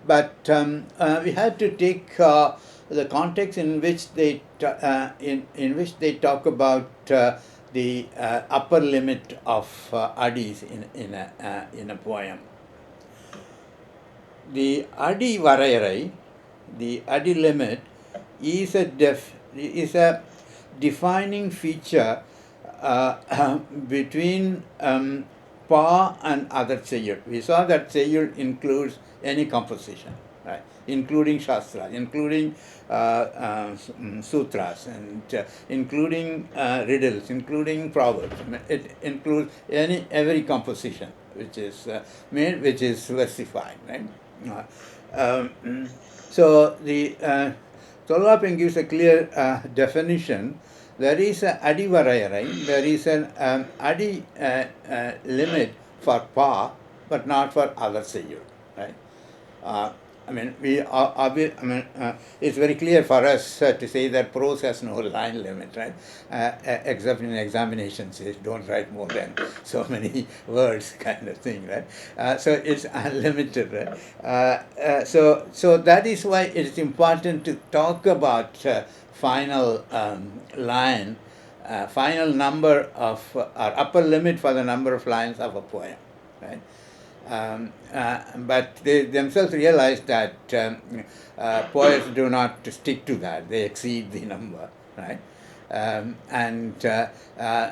Speaker 1: but we had to take the context in which they in which they talk about the upper limit of adis in a poem. The adi varayarai, the adi limit, is a defining feature between pa and other Seyur. We saw that Seyur includes any composition, right? Including Shastra, including sutras, and including riddles, including proverbs. It includes every composition which is made, which is versified, right? So the Tolvapen gives a clear definition. There is an adi varayarai, there is an adi limit for pa, but not for other Seyur, right? It's very clear for us to say that prose has no line limit, right? Except in examinations, they don't write more than so many words, kind of thing, right? So it's unlimited, right? So that is why it's important to talk about final line, final number of, or upper limit for the number of lines of a poem, right? But they themselves realize that poets do not stick to that; they exceed the number, right?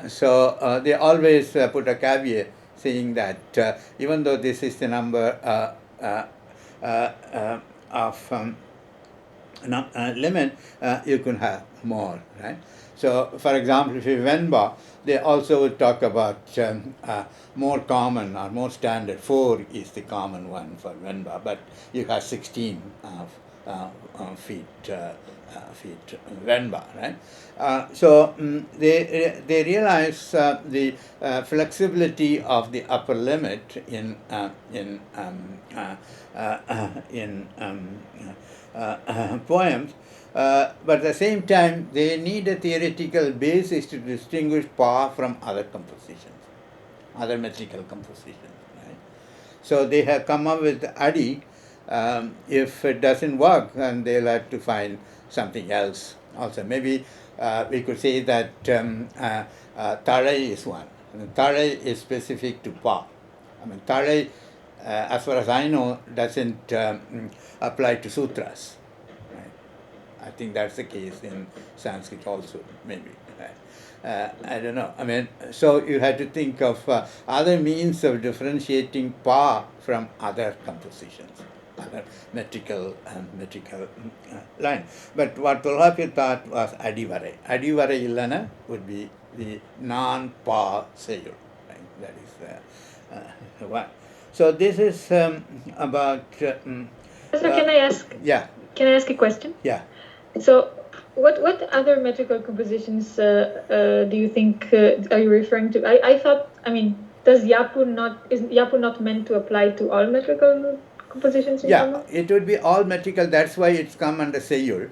Speaker 1: So they always put a caveat saying that even though this is the number of limit, you can have more, right? So, for example, if you Venba, they also would talk about more common or more standard. 4 is the common one for Venba, but you have 16 feet Venba, right? So they realize the flexibility of the upper limit in poems, but at the same time, they need a theoretical basis to distinguish pa from other compositions, other metrical compositions. Right? So they have come up with adi. If it doesn't work, then they'll have to find something else. Also, maybe we could say that tarai is one. Tarai is specific to pa. Tarai, as far as I know, doesn't apply to sutras. Right? I think that's the case in Sanskrit also, maybe. Right? I don't know. So you had to think of other means of differentiating pa from other compositions, other metrical line. But what Tolvapia thought was adivare. Adivare illana would be the non-pa Seyur. Right? That is one. So this is about.
Speaker 2: So can I ask?
Speaker 1: Yeah.
Speaker 2: Can I ask a question?
Speaker 1: Yeah.
Speaker 2: So, what other metrical compositions do you think are you referring to? I thought. Is Yapu not meant to apply to all metrical compositions?
Speaker 1: Yeah, it would be all metrical. That's why it's come under Seyur,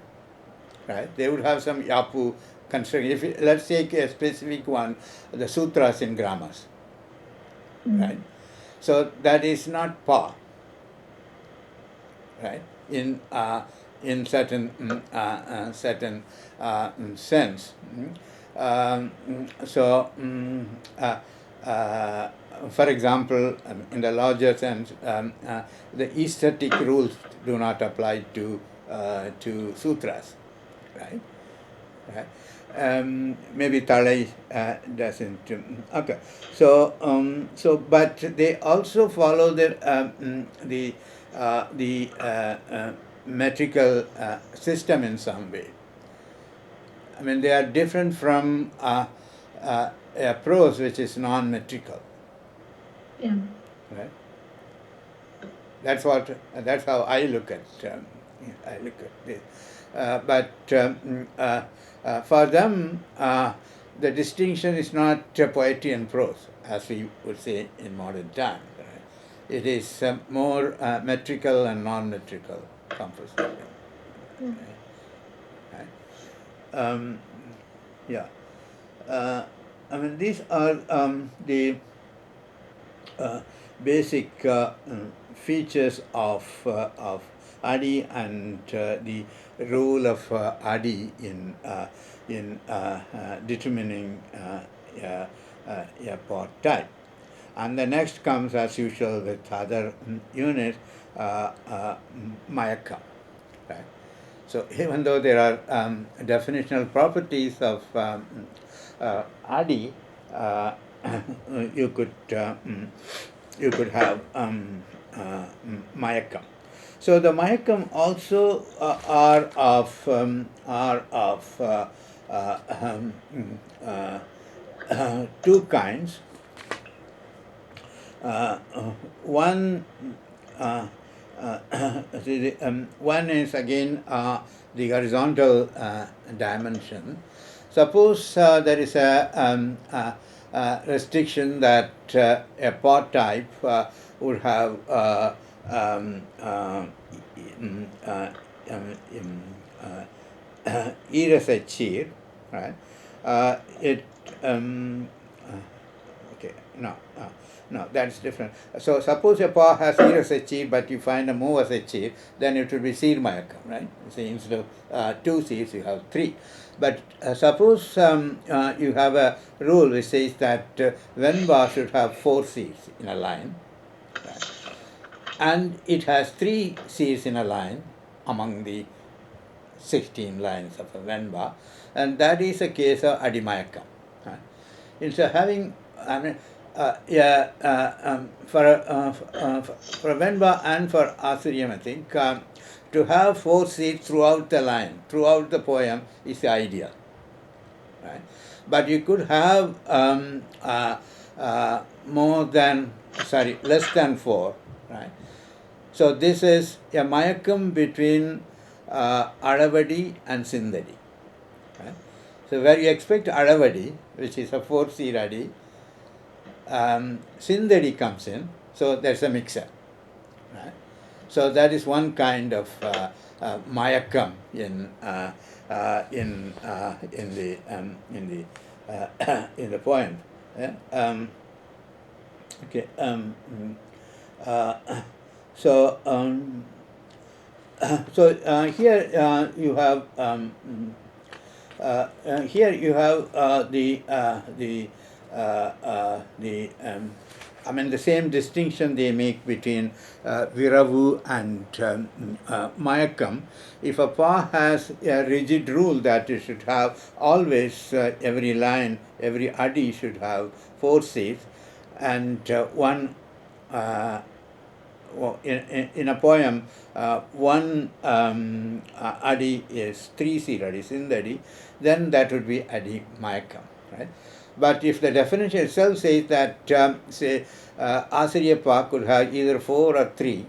Speaker 1: right? They would have some Yapu construction. Let's take a specific one, the sutras in grammars, right? So that is not pa, right? In certain sense. For example, in the larger sense, the aesthetic rules do not apply to sutras, right? Maybe Talai doesn't. Okay, but they also follow the metrical system in some way. They are different from a prose which is non-metrical.
Speaker 2: Yeah.
Speaker 1: Right. That's how I look at this. But for them, the distinction is not poetry and prose, as we would say in modern times. Right? It is more metrical and non-metrical composition. Right? These are the basic features of Adi and the role of Adi in determining a part type. And the next comes, as usual, with other units, Mayaka. Right? So even though there are definitional properties of Adi, you could you could have Mayakam. So the Mayakam also are of two kinds. One one is again the horizontal dimension. Suppose there is a restriction that a part type would have Irasachir, right? It okay, no, that's different. So suppose a paw has Irasachir, but you find a Movasachir, then it would be Sir Mayakam, right? See, instead of 2 Sirs, you have 3. But suppose you have a rule which says that Venba should have 4 Sirs in a line, right? And it has 3 Sirs in a line among the 16 lines of a Venba, and that is a case of Adimayakam. Right? Instead of having, I mean, for a Venba and for Asuryam, I think, to have 4 seats throughout the line, throughout the poem, is the ideal. Right? But you could have less than 4, right? So this is a Mayakam between Aravadi and Sindari. Right? So where you expect Aravadi, which is a 4 Adi, Sindari comes in, so there's a mixer. Right? So that is one kind of Mayakam in the poem. Yeah? Okay. So here you have I mean, the same distinction they make between Viravu and Mayakam. If a pa has a rigid rule that it should have always every line, every adi should have 4 seats, and one in a poem, one adi is 3 seat adi, Sindari, then that would be adi Mayakam, right? But if the definition itself says that, say, Asariya Pa could have either 4 or 3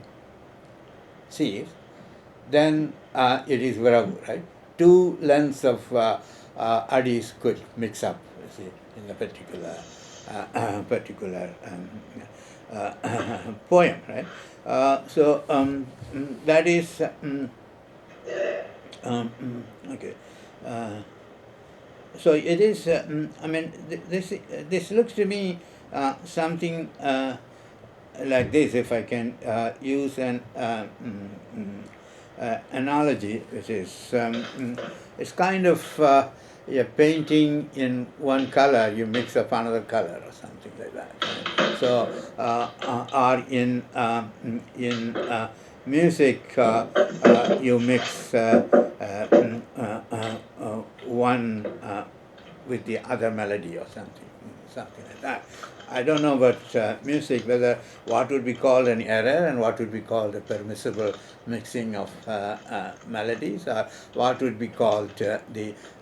Speaker 1: seats, then it is Viravu, right? 2 lengths of adis could mix up, see, in a particular poem, right? So that is okay. So it is. I mean, this looks to me something like this. If I can use an analogy, which is it's kind of a painting in one color, you mix up another color or something like that. So, or in music, you mix one with the other melody or something like that. I don't know about music, whether what would be called an error and what would be called a permissible mixing of melodies, or what would be called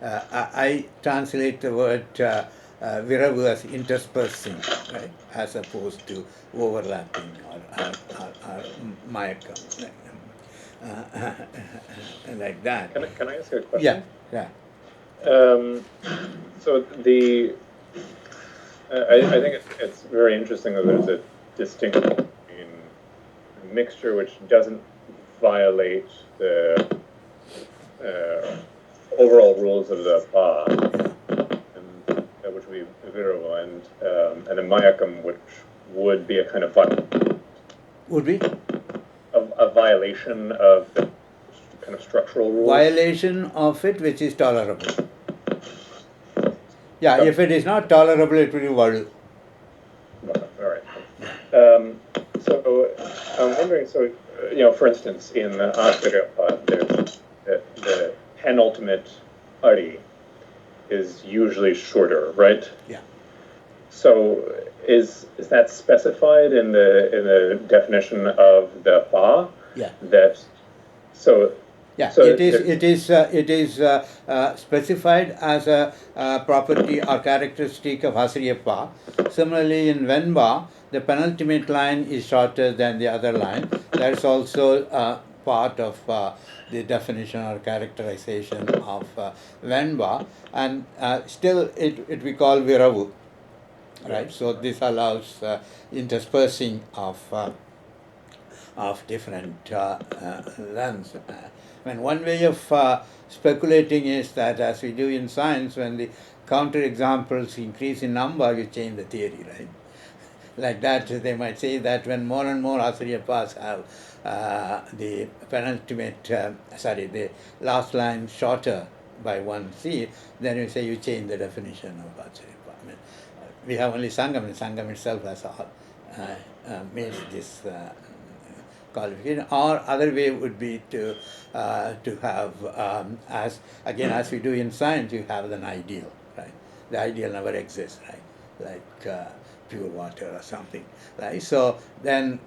Speaker 1: I translate the word Viravu as interspersing, right, as opposed to overlapping or Mayakam, like that.
Speaker 3: Can I ask you a question?
Speaker 1: Yeah.
Speaker 3: So I think it's very interesting that there's a distinction between a mixture which doesn't violate the overall rules of the Pa, and which would be Viravu, and a Mayakam, which would be a kind of
Speaker 1: Would be?
Speaker 3: a violation of the kind of structural rules?
Speaker 1: Violation of it which is tolerable. Yeah, if it is not tolerable, it will be valu.
Speaker 3: All right. So I'm wondering, for instance, in Asariyapa, there's the penultimate ari is usually shorter, right?
Speaker 1: Yeah.
Speaker 3: So is that specified in the definition of the pa?
Speaker 1: Yeah. Yeah,
Speaker 3: So
Speaker 1: it is specified as a property or characteristic of Hasriyappa. Similarly, in Venba, the penultimate line is shorter than the other line. That's also part of the definition or characterization of Venba, and still it we call Viravu, right? So this allows interspersing of different lengths. One way of speculating is that, as we do in science, when the counterexamples increase in number, you change the theory, right? Like that, they might say that when more and more Asariyappas have the the last line shorter by one C, then you say you change the definition of Asariyappa. We have only Sangam, and Sangam itself has made this qualification. Or other way would be to have, as we do in science, you have an ideal, right? The ideal never exists, right? Like pure water or something, right? So then,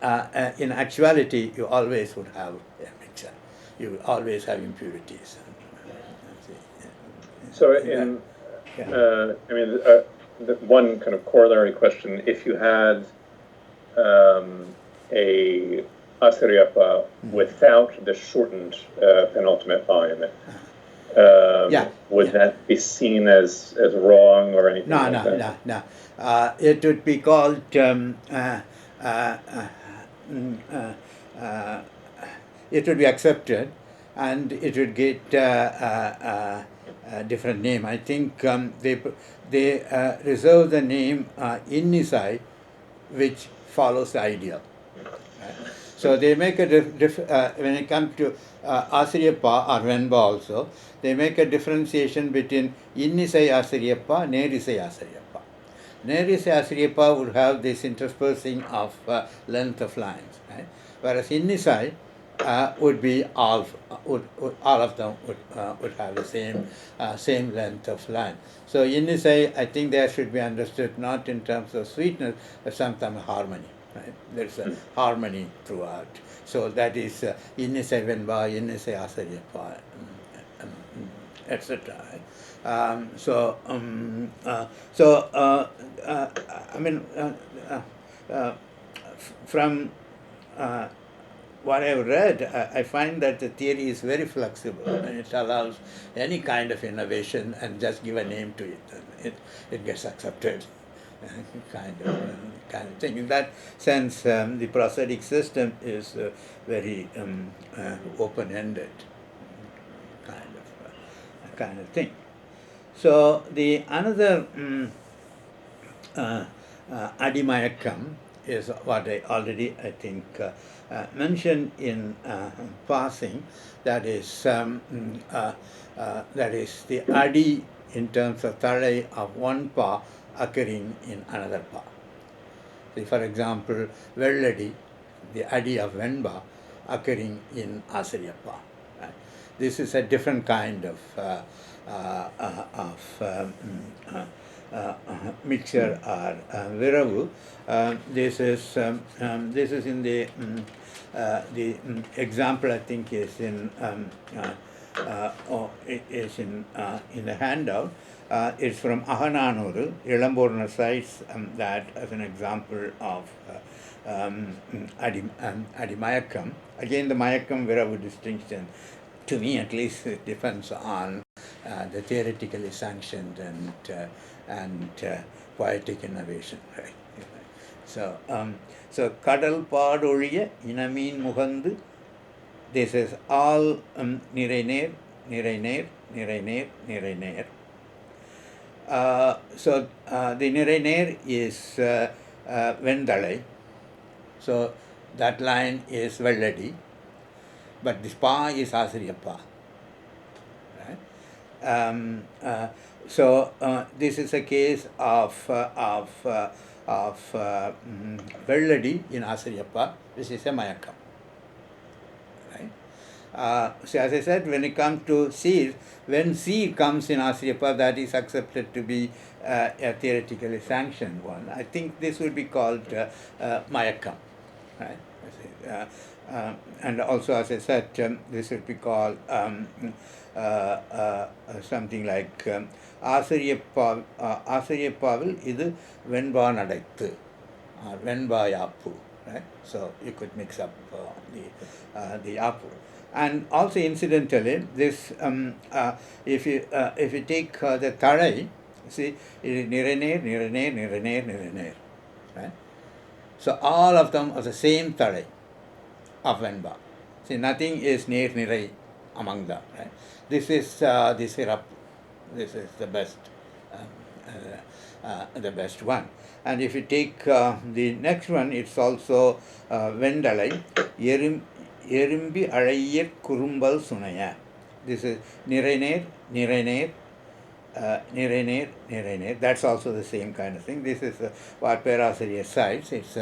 Speaker 1: in actuality, you always would have a mixture. You will always have impurities.
Speaker 3: So the one kind of corollary question: if you had a Asariyapa without the shortened penultimate line, would that be seen as wrong or anything like that?
Speaker 1: No. It would be called it would be accepted, and it would get a different name. I think they reserve the name Innisai, which follows the ideal. So they make a when it comes to Asariyappa or Venba also, they make a differentiation between Innisai Asariyappa, Nerisai Asariyappa. Nerisai Asariyappa would have this interspersing of length of lines, right? Whereas Innisai would be all of them would have the same length of line. So Innisai, I think there should be understood not in terms of sweetness, but sometimes harmony. Right? There's a harmony throughout. So that is Innisai Venba, Innisai Asariyappa, etc. From what I've read, I find that the theory is very flexible and it allows any kind of innovation and just give a name to it, and it gets accepted. kind of thing. In that sense, the prosodic system is very open-ended kind of thing. So the another Adimayakam is what I already, I think, mentioned in passing. That is the Adi in terms of Thalai of one pa occurring in another pa. So for example, Velladi, the Adi of Venba, occurring in Asariyappa. Right? This is a different kind of mixture or viravu. This is in the example, I think, is in in the handout. It's from Ahananuru. Ilamburnur cites that as an example of Adimayakam. Again, the Mayakam Viravu distinction, to me at least, it depends on the theoretically sanctioned and poetic innovation. Right? So Kadal Padoliya Inamin Muhandu. This is all Nirainer, Nirainer, Nirainer, Nirainer. So the Nirainer is Vendalai. So that line is Velladi. but this pa is Asriya pa. Right? So this is a case of Velladi in Asriyappa, which is a Mayakam. Right? So as I said, when it comes to seed, when seed comes in Asriyappa, that is accepted to be a theoretically sanctioned one. I think this would be called Mayakam. Right? And also, as I said, this would be called something like Asariyappaவில் இது வெண்பா நடைத்து, வெண்பா யாப்பு, right? So you could mix up the yapu. And also incidentally, this if you take the tarai, see, it is nirener, nirener, nirener, nirener, right? So all of them are the same tarai of Venba. See, nothing is near nirai among them. Right? This is the syrup. This is the best one. And if you take the next one, it's also Vendalai, Erimbi Arayir Kurumbal Sunaya. This is Nirener, Nirener, Nirener, Nirener. That's also the same kind of thing. This is what Perasariya cites. It's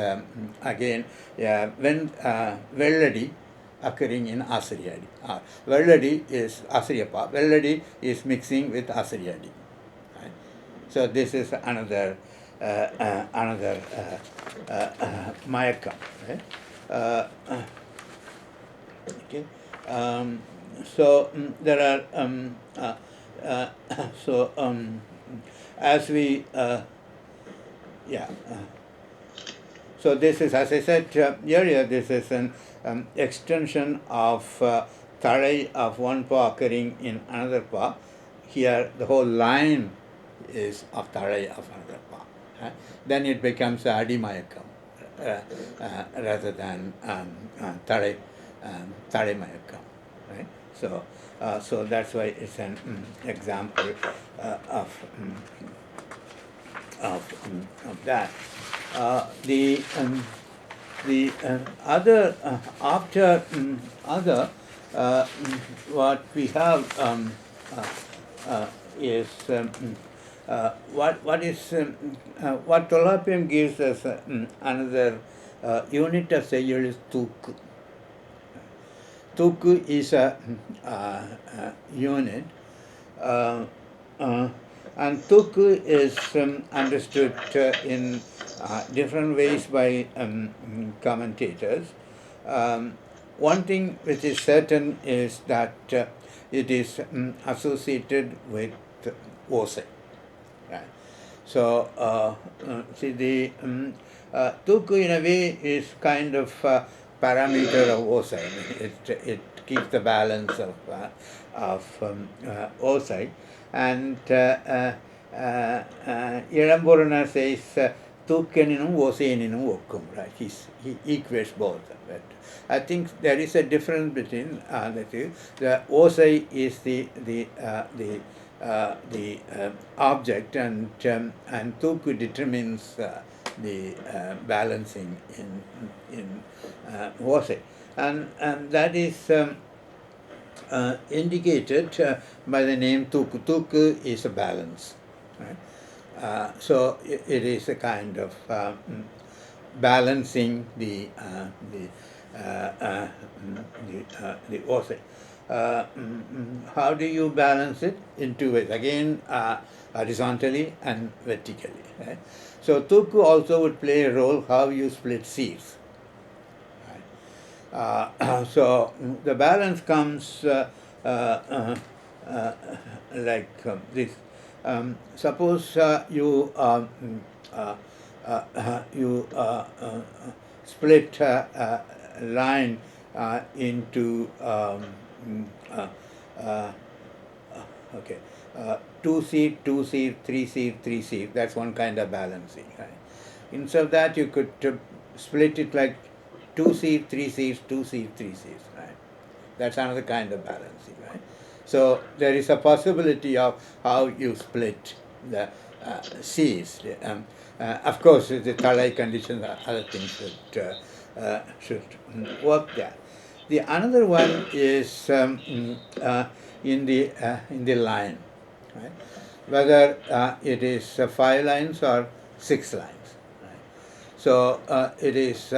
Speaker 1: again when Velladi occurring in Asariyadi. Velladi is Asariyappa. Velladi is mixing with Asariyadi. Right? So this is another Mayakam. Right? Okay. So there are as we so this is, as I said earlier, this is an extension of tarai of one pa occurring in another pa. Here the whole line is of tarai of another pa. Then it becomes Adimayakam rather than tarai mayakam. Right? So that's why it's an example of that. The other after other what we have is what Tolapiam gives us another unit of Seyur is Tuk. Tuk is a unit, and Tuk is understood in different ways by commentators. One thing which is certain is that it is associated with Osai. Right? So, see, the Tuk in a way is kind of parameter of Osai. It keeps the balance of Osai. And Iramborana says Tukkeninum Osayaninum Okkum, right? He equates both. But I think there is a difference between the two. The Osai is the object, and Tukku determines the balancing in Osai, and that is indicated by the name Tukku. Tukku is a balance, right? So it is a kind of balancing the Osai. How do you balance it? In two ways. Again, horizontally and vertically. Right? So Tukku also would play a role how you split seeds. So the balance comes like this. Suppose you split a line into 2 seed, 2 seed, 3 seed, 3 seed. That's one kind of balancing. Right? Instead of that, you could split it like 2 seed, 3 seeds, 2 seed, 3 seeds. Right? That's another kind of balancing. Right? So there is a possibility of how you split the seeds. Of course, the Talai conditions are other things that should work there. The another one is in the line, right? Whether it is 5 lines or 6 lines. Right? So it is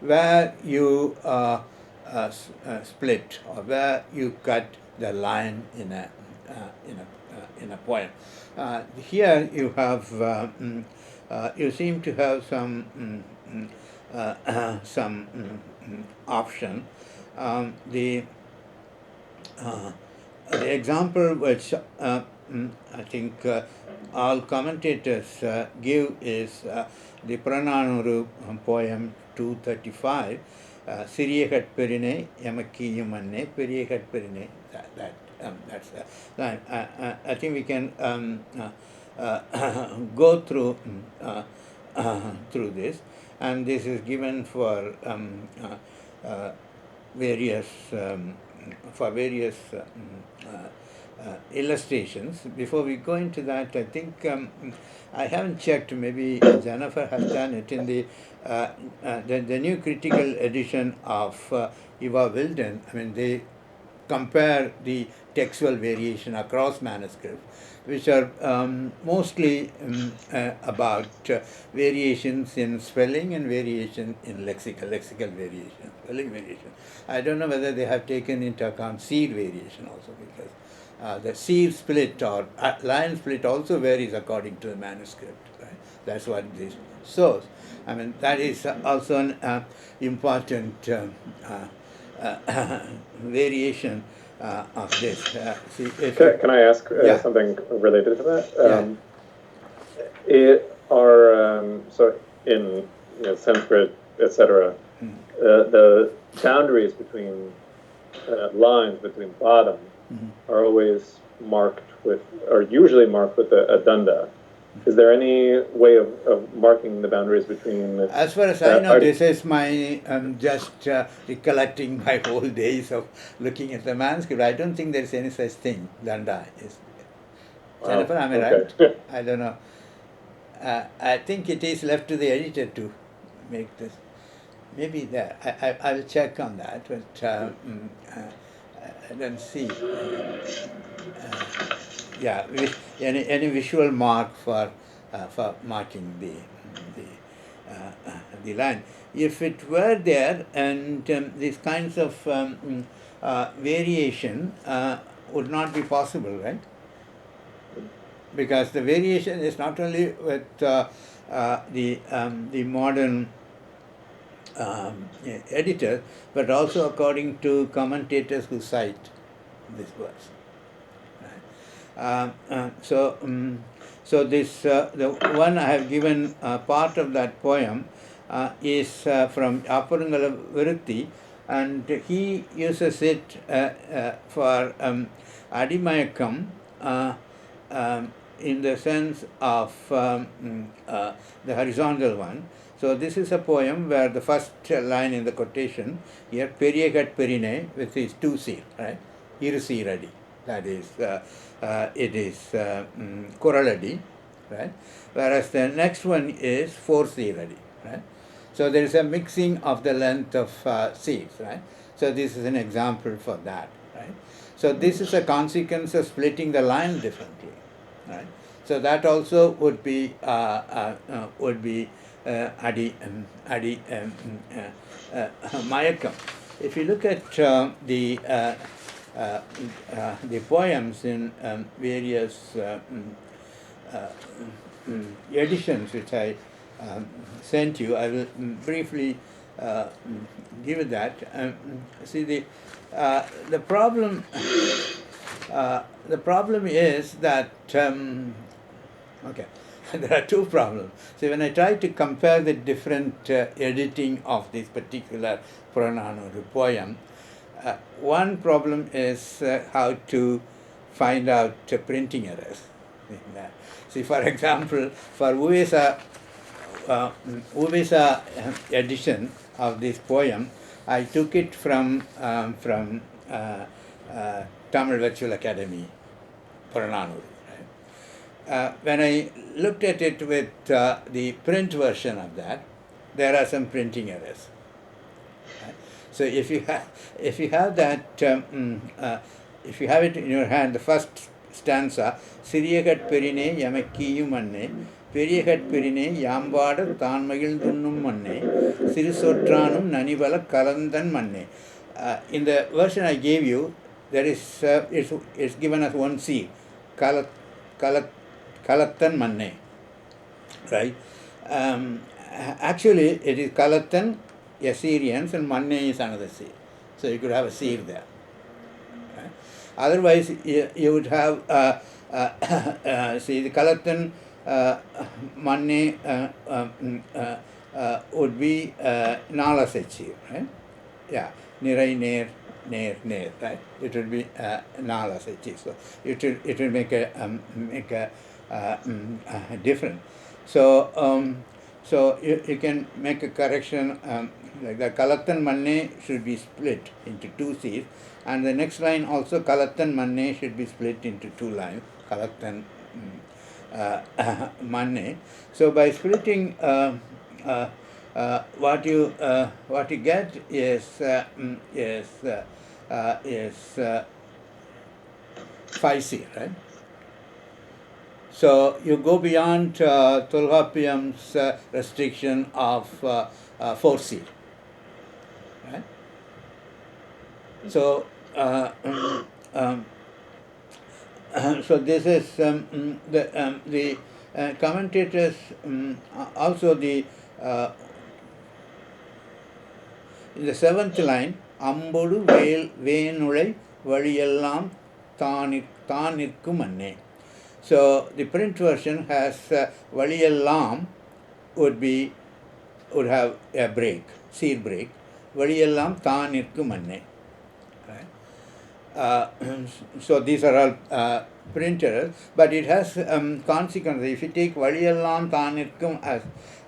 Speaker 1: where you split or where you cut the line in a poem. Here you have you seem to have some option. The example which I think all commentators give is the Purananuru poem 235, Siriyagat Perine, Yamaki Yumane, Periyagat Perine. That's the line. I think we can go through through this, and this is given for various illustrations. Before we go into that, I think I haven't checked. Maybe Jennifer has done it in the new critical edition of Eva Wilden. I mean, they compare the textual variation across manuscripts, which are mostly about variations in spelling and variation in lexical variation, spelling variation. I don't know whether they have taken into account seed variation also, because the seed split or line split also varies according to the manuscript. Right? That's what this shows. I mean, that is also an important variation of this. See,
Speaker 3: can I ask something related to that? So in Sanskrit, etc., the boundaries between lines between padam are always usually marked with a danda. Is there any way of marking the boundaries between?
Speaker 1: As far as I know, this is my just recollecting my whole days of looking at the manuscript. I don't think there is any such thing. Danda is. Jennifer, am I right? I don't know. I think it is left to the editor to make this. Maybe there. I will check on that, but I don't see. Any visual mark for marking the line. If it were there, and these kinds of variation would not be possible, right? Because the variation is not only with the modern editors, but also according to commentators who cite this verse. So this the one I have given part of that poem is from Apurangala Virutti, and he uses it for Adimayakam in the sense of the horizontal one. So this is a poem where the first line in the quotation here, Periyagat Perine, with his 2 C, right? Irusi Radi. That is, it is Kuraladi, right? Whereas the next one is 4 C Radi, right? So there is a mixing of the length of C's, right? So this is an example for that, right? So this is a consequence of splitting the line differently, right? So that also would be Adi Mayakam. If you look at the poems in various editions which I sent you, I will briefly give you that. See, the problem is that okay. There are 2 problems. So when I try to compare the different editing of this particular Purananuru poem, one problem is how to find out printing errors. See, for example, for Uvesa edition of this poem, I took it from Tamil Virtual Academy, Purananuru. When I looked at it with the print version of that, there are some printing errors. Right? So if you have that, if you have it in your hand, the first stanza, Siriyagat Perine Yamakiyu Manne, Periyagat Perine Yambada Tan Magildunum Manne, Sirisotranum Nanivala Kalandan Manne. In the version I gave you, there is it's given as one C, Kalat Kalattan Manne, right? Actually, it is Kalattan, Assyrians, and Manne is another seed. So you could have a seed there. Right? Otherwise, you would have, see, the Kalattan Manne would be Nala Sechi, right? Yeah, Nirai Ner, right? It will be Nala Sechi. So it will make a difference. So so you can make a correction, like the Kalattan Manne should be split into two C's, and the next line also Kalattan Manne should be split into two lines, Kalattan Manne. So by splitting, what you get is 5C, right? So you go beyond Tolkapiam's restriction of 4C, right? So so this is the commentators, also the in the seventh line, Ambodu Venulai Valiyellam Tanirkum Manne. So the print version has Valiyellam would have a break, seed break. Valiyellam Tanirkum Manne. So these are all printers, but it has consequences. If you take Valiyellam Tanirkum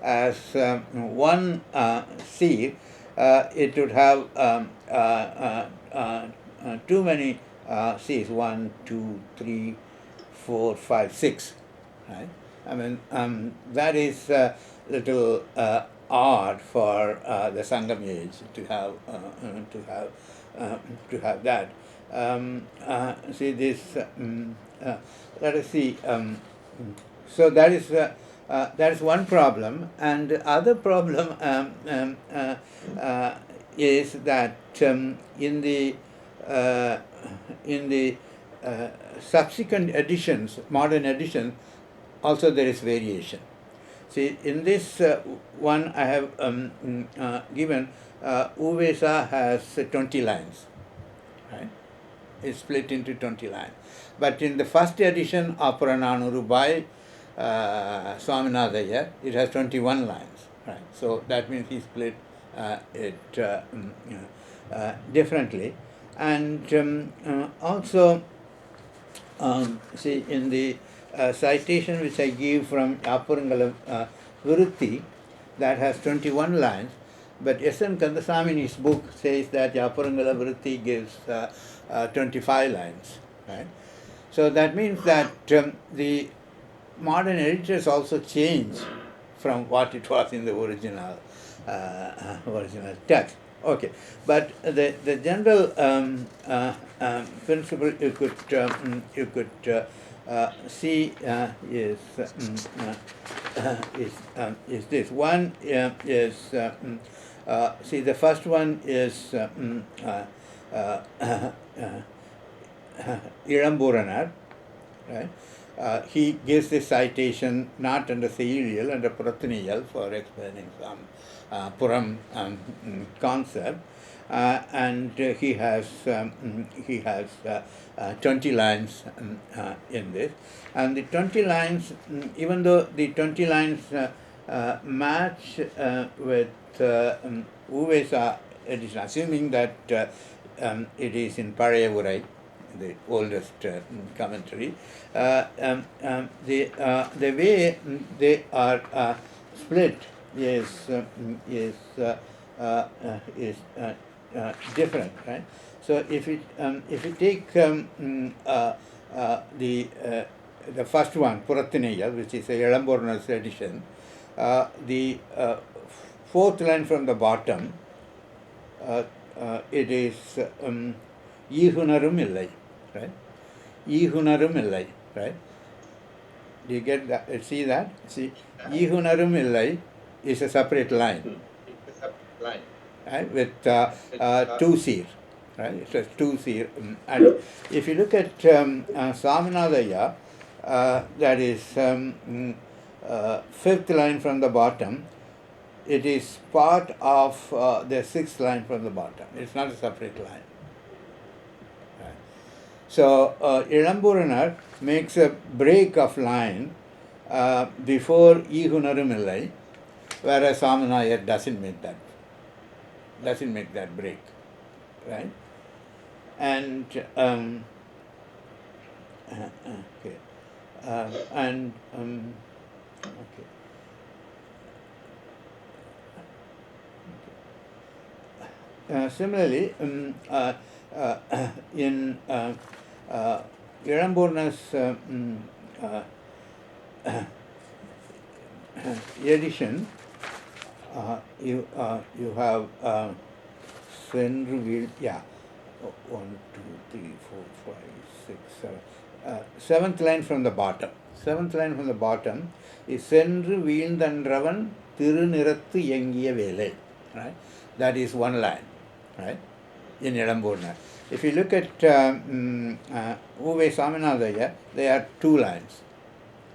Speaker 1: as one seed, it would have too many C's, 1, 2, 3, 4, 5, 6, right? I mean, that is a little odd for the Sangam age to have that. See this. Let us see. So that is one problem, and the other problem is that in the subsequent editions, modern editions, also there is variation. See, in this one I have given, Uvesa has 20 lines, right? It's split into 20 lines. But in the first edition of Purananuru by Swaminatha, it has 21 lines, right? So that means he split it differently. And also, see, in the citation which I give from Yapurangala Virutti, that has 21 lines, but S.N. Kandasamini's book says that Yapurangala Virutti gives 25 lines, right? So that means that the modern editors also change from what it was in the original text. Okay, but the general principle you could see is this. One is see, the first one is Ilamburanar, right? He gives this citation not under Seiyil, under Purathaniyal, for explaining some Puram concept, and he has 20 lines in this, and the 20 lines, even though the 20 lines match with Uvesa edition, assuming that it is in Parayavurai, the oldest commentary, the way they are split is different, right? So if you take the first one, Purathaniyal, which is a Elamborna's edition, the fourth line from the bottom, it is Ihunarum illai, right? Ihunarum illai, right? Do you get that? See that? See, Ihunarum illai is a separate line, right? With two seer, right? It's a two seer. And if you look at Samanadaya, that is fifth line from the bottom, it is part of the sixth line from the bottom. It's not a separate line. Right. So Ilamburanar makes a break of line before Ihunarumillai, whereas Samanayar doesn't make that break, right? And okay, okay. Similarly, in Iramburn's edition, you have Senru, yeah, 1, 2, 3, 4, 5, 6, 7. Seventh line from the bottom. Seventh line from the bottom is Senru Veelthanravan Tirunirathu Yengiya Vele. Right? That is one line, right? In Ilamburnal. If you look at Uve Saminadaya, there are two lines,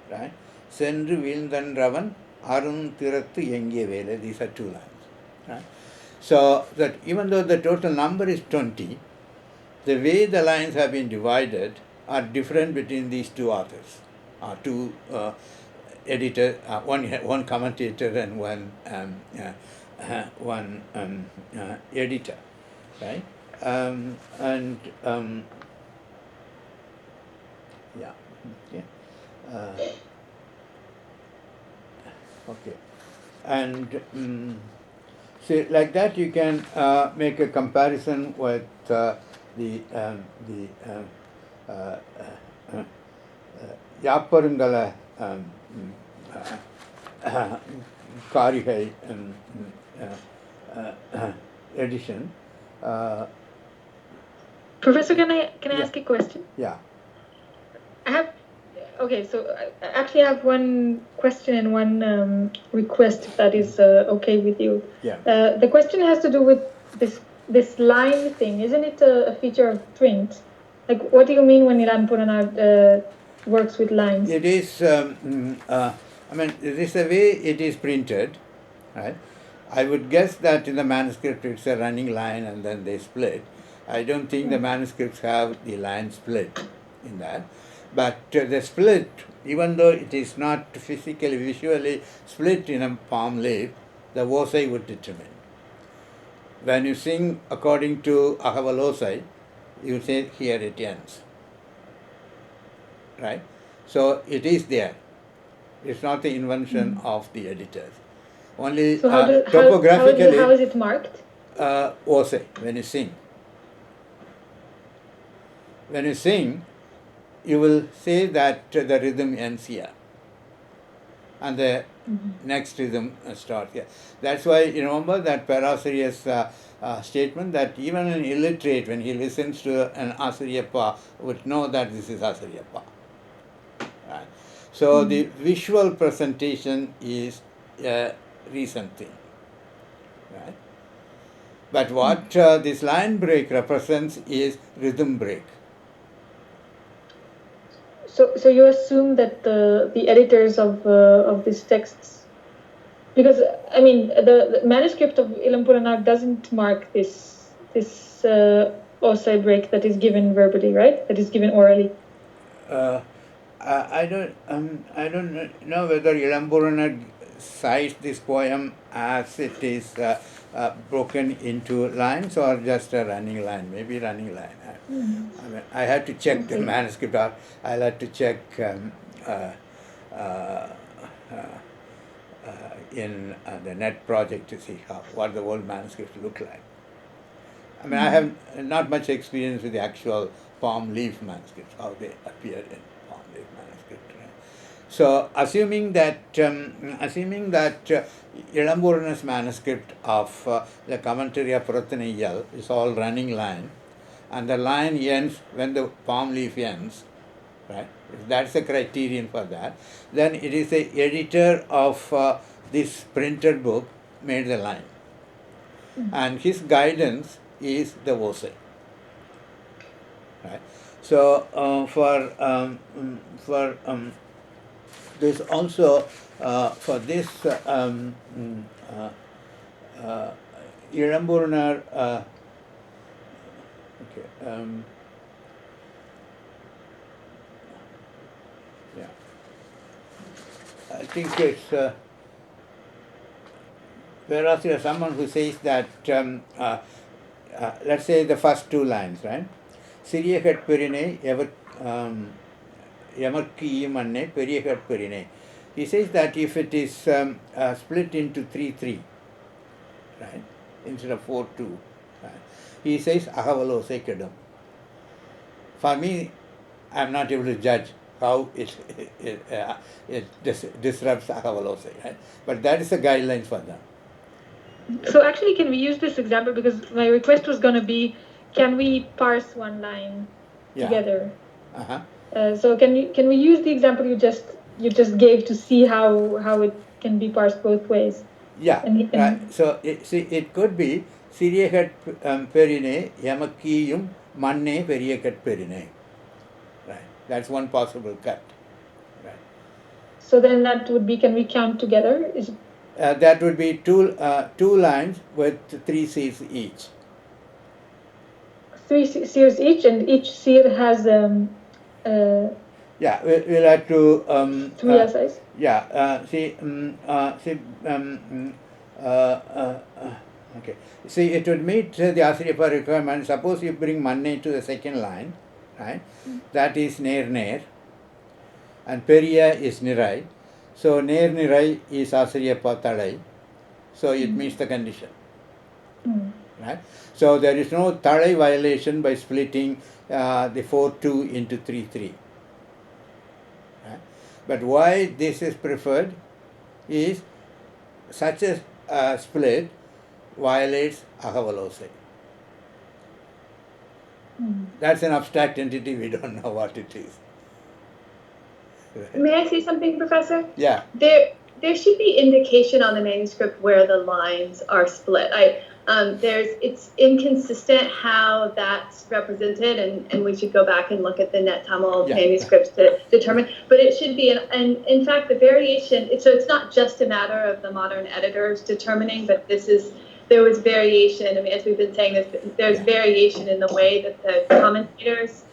Speaker 1: right? Senru Veelthanravan Arun Tirathu Yengiya Vele. These are two lines, right? So that even though the total number is 20, the way the lines have been divided are different between these two authors, two editors, one commentator and one editor, right? Yeah, okay, okay, and so like that you can make a comparison with the Yaparungala Karigai edition.
Speaker 2: Professor, can I ask a question?
Speaker 1: Yeah.
Speaker 2: Okay, so I actually have one question and one request, if that is okay with you.
Speaker 1: Yeah.
Speaker 2: The question has to do with this line thing. Isn't it a feature of print? Like, what do you mean when Ilan Puranar works with lines?
Speaker 1: It is, I mean, it is the way it is printed, right? I would guess that in the manuscript it's a running line and then they split. I don't think the manuscripts have the line split in that. But the split, even though it is not physically, visually split in a palm leaf, the Vosai would determine. When you sing according to Ahavalosai, you say here it ends. Right? So it is there. It's not the invention of the editors. Only
Speaker 2: so
Speaker 1: topographically.
Speaker 2: How is it marked?
Speaker 1: Vosai, when you sing. When you sing, you will say that the rhythm ends here and the next rhythm starts here. That's why you remember that Parasariya's statement that even an illiterate, when he listens to an Asariyappa, would know that this is Asariyappa. Right. So the visual presentation is a recent thing. Right. But what this line break represents is rhythm break.
Speaker 2: So you assume that the editors of these texts, because I mean the manuscript of Ilan Puranar doesn't mark this Osai break that is given verbally, right? That is given orally.
Speaker 1: I don't know whether Ilan Puranar cites this poem as it is broken into lines or just a running line, maybe running line. I mean, I had to check the manuscript out. I'll have to check in the net project to see what the old manuscripts look like. I mean, I have not much experience with the actual palm leaf manuscripts, how they appear in palm leaf manuscript. Right? So assuming that Ilamburna's manuscript of the commentary of Rathaniyal is all running line, and the line ends when the palm leaf ends, right? If that's the criterion for that, then it is the editor of this printed book made the line, and his guidance is the Vosai, right? So there's also for this Ilamburnar. Okay. Yeah. I think it's whereas there is someone who says that let's say the first two lines, right? Siriya Perine ever Yamarki Manne Periya Perine. He says that if it is split into 3-3, right, instead of 4-2, right, he says Ahavalo Sekadam. For me, I'm not able to judge how it disrupts Ahavalose, right? But that is the guidelines for them.
Speaker 2: So actually, can we use this example? Because my request was going to be, can we parse one line together? So can we use the example you just gave to see how it can be parsed both ways?
Speaker 1: Yeah, right. So it could be Siriyakat Perine Yamakiyum Manne Periyakat Perine. Right. That's one possible cut. Right.
Speaker 2: So then that would be, can we count together?
Speaker 1: That would be two lines with 3 seers each.
Speaker 2: 3 seers each, and each seer has
Speaker 1: yeah, we'll have to
Speaker 2: 3 essays.
Speaker 1: Yeah. Okay. See, it would meet the Asriapa requirement. Suppose you bring Manne to the second line, right? That is Ner, and Periya is Nirai. So Ner Nirai is Asriapa Tadai. So it meets the condition. Right? So there is no Tadai violation by splitting the 4-2 into 3-3. Right? But why this is preferred is such a split violates Ahavalose. That's an abstract entity, we don't know what it is.
Speaker 4: Right. May I say something, Professor?
Speaker 1: Yeah.
Speaker 4: There should be indication on the manuscript where the lines are split. It's inconsistent how that's represented, and we should go back and look at the Net Tamil manuscripts to determine. But it should be, and in fact, the variation. So it's not just a matter of the modern editors determining, but there was variation. I mean, as we've been saying, there's variation in the way that the commentators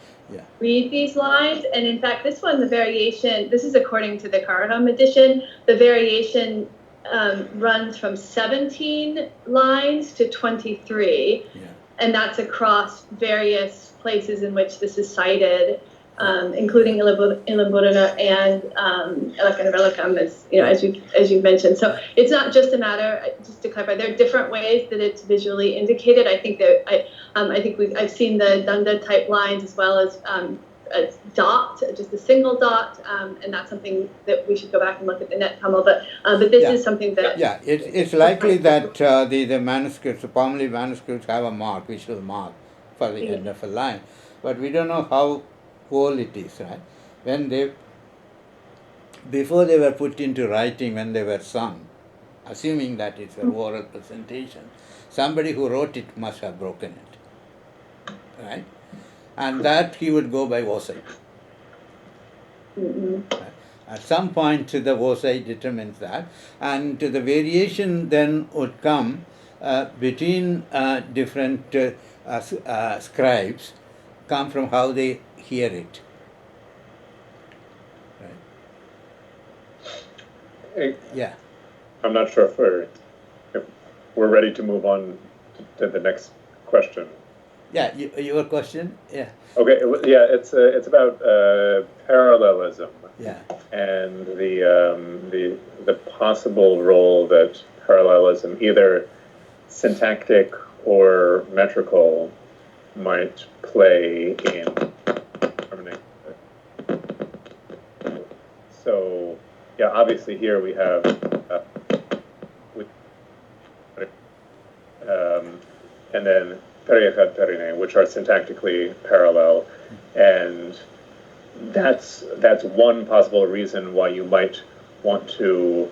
Speaker 4: read these lines. And in fact, this one, the variation, this is according to the Karanam edition, the variation runs from 17 lines to 23. And that's across various places in which this is cited, including Ilamburana and Elakanavelakam, as you mentioned. So it's not just a matter, just to clarify, there are different ways that it's visually indicated. I think that I've seen the Dunda type lines as well as a dot, just a single dot, and that's something that we should go back and look at the Net Tamil. But this is something that
Speaker 1: it's likely that the manuscripts, the Palmly manuscripts, have a mark, visual mark for the end of a line, but we don't know how old it is, right? Before they were put into writing, when they were sung, assuming that it's an oral presentation, somebody who wrote it must have broken it, right? And that he would go by Vosai. At some point, the Vosai determines that, and the variation then would come between different scribes, come from how they hear it. Right? Yeah.
Speaker 3: I'm not sure if we're ready to move on to the next question.
Speaker 1: Yeah, your question? Yeah.
Speaker 3: Okay. Yeah, it's about parallelism.
Speaker 1: Yeah.
Speaker 3: And the possible role that parallelism, either syntactic or metrical, might play in harmony. So obviously here we have and then periechad perine, which are syntactically parallel, and that's one possible reason why you might want to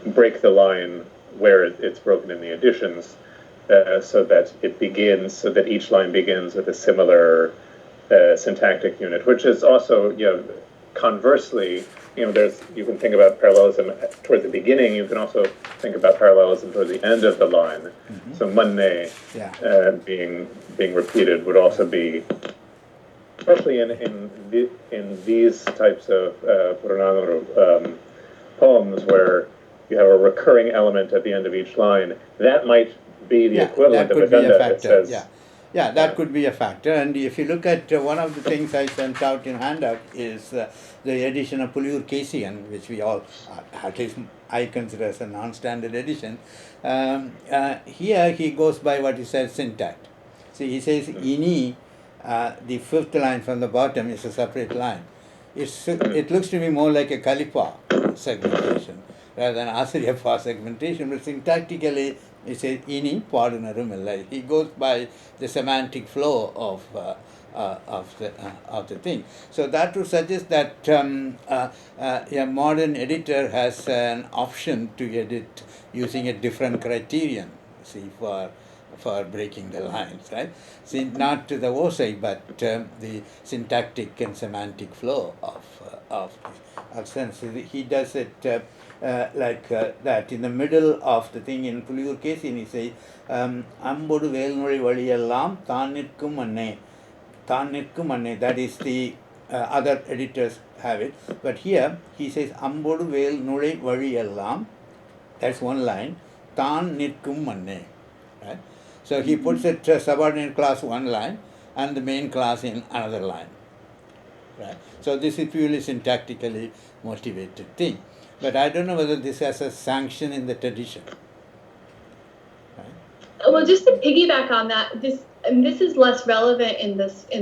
Speaker 3: break the line where it's broken in the additions, so that each line begins with a similar syntactic unit, which is also, conversely, you can think about parallelism toward the beginning. You can also think about parallelism toward the end of the line. Mm-hmm. So manne being repeated would also be, especially in these types of Purananuru poems where you have a recurring element at the end of each line. That might be the equivalent of a Ganda that says.
Speaker 1: That could be a factor. And if you look at one of the things I sent out in handout is the edition of Puliur Kasian, which we all, at least I consider as a non-standard edition. Here he goes by what he says syntax. See, he says ini, the fifth line from the bottom is a separate line. It looks to me more like a Kalipa segmentation rather than Asarya segmentation, but syntactically he says ini padunarum. He goes by the semantic flow of the thing. So that would suggest that a modern editor has an option to edit using a different criterion. See, for breaking the lines, right? See, not to the Osai, but the syntactic and semantic flow of sense. He does it like that. In the middle of the thing in Puliur Kasian, he says, Ambodu velnuri valiyellam thanirkum anne. Thanirkum anne. That is the other editors have it. But here he says, Ambodu velnuri valiyellam. That's one line. Thanirkum anne. Right? So he puts it subordinate class one line and the main class in another line. Right? So this is purely syntactically motivated thing. But I don't know whether this has a sanction in the tradition. Right?
Speaker 4: Well, just to piggyback on that, this is less relevant in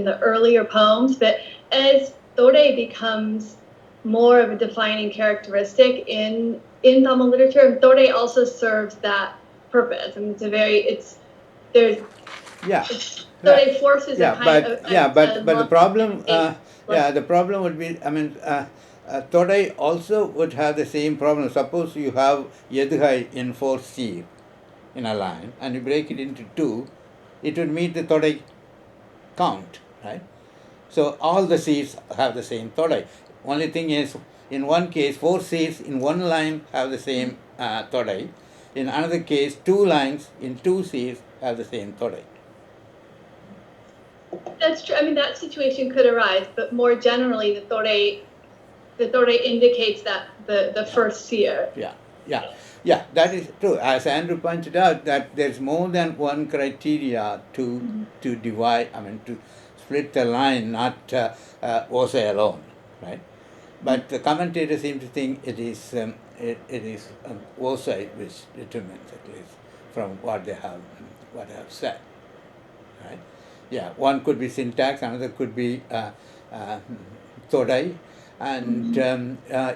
Speaker 4: the earlier poems, but as Tore becomes more of a defining characteristic in Tamil literature, Tore also serves that purpose. I mean, Tore forces a kind of
Speaker 1: but the problem the problem would be, I mean, Todai also would have the same problem. Suppose you have Yedhai in 4C in a line and you break it into two, it would meet the Todai count, right? So all the C's have the same Todai. Only thing is, in one case, 4 C's in one line have the same Todai. In another case, 2 lines in 2 C's have the same Todai.
Speaker 4: That's true. I mean, that situation could arise, but more generally, the Tore indicates that the first seer.
Speaker 1: Yeah, that is true. As Andrew pointed out, that there's more than one criteria to divide. I mean, to split the line, not Osai alone, right? But the commentators seem to think it is Osai which determines, at least from what they have said, right? Yeah, one could be syntax, another could be Todai, and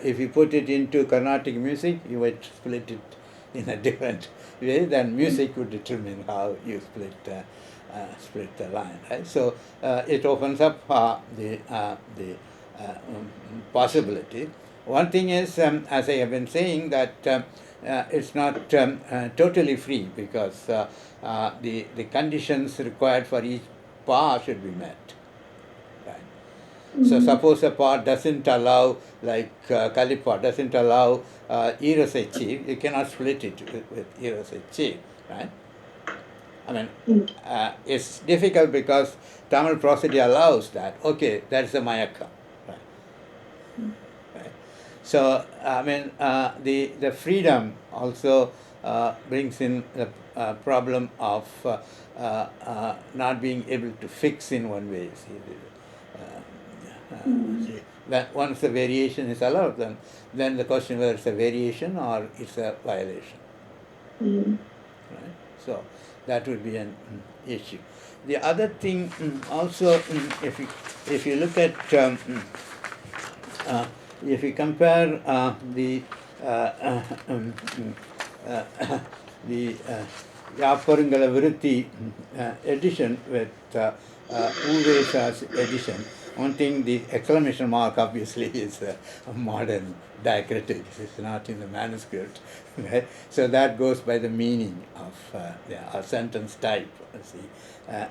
Speaker 1: if you put it into Carnatic music, you would split it in a different way. Then music would determine how you split the line, right? So it opens up the possibility. One thing is, as I have been saying, that it's not totally free, because the conditions required for each pa should be met. Right? Mm-hmm. So suppose a pa doesn't allow, like Kalipa doesn't allow Erosechi, you cannot split it with Erosechi, right? I mean, it's difficult because Tamil prosody allows that. Okay, that's a Mayaka. Right? Right? So, I mean, the freedom also brings in the problem of not being able to fix in one way. See, that once the variation is allowed, then the question whether it's a variation or it's a violation. Right? So that would be an issue. The other thing also, if you look at if you compare the the Yaparangala Vritti edition with Uvesa's edition, one thing, the exclamation mark obviously is a modern diacritic. It's not in the manuscript, right? So that goes by the meaning of a sentence type. Of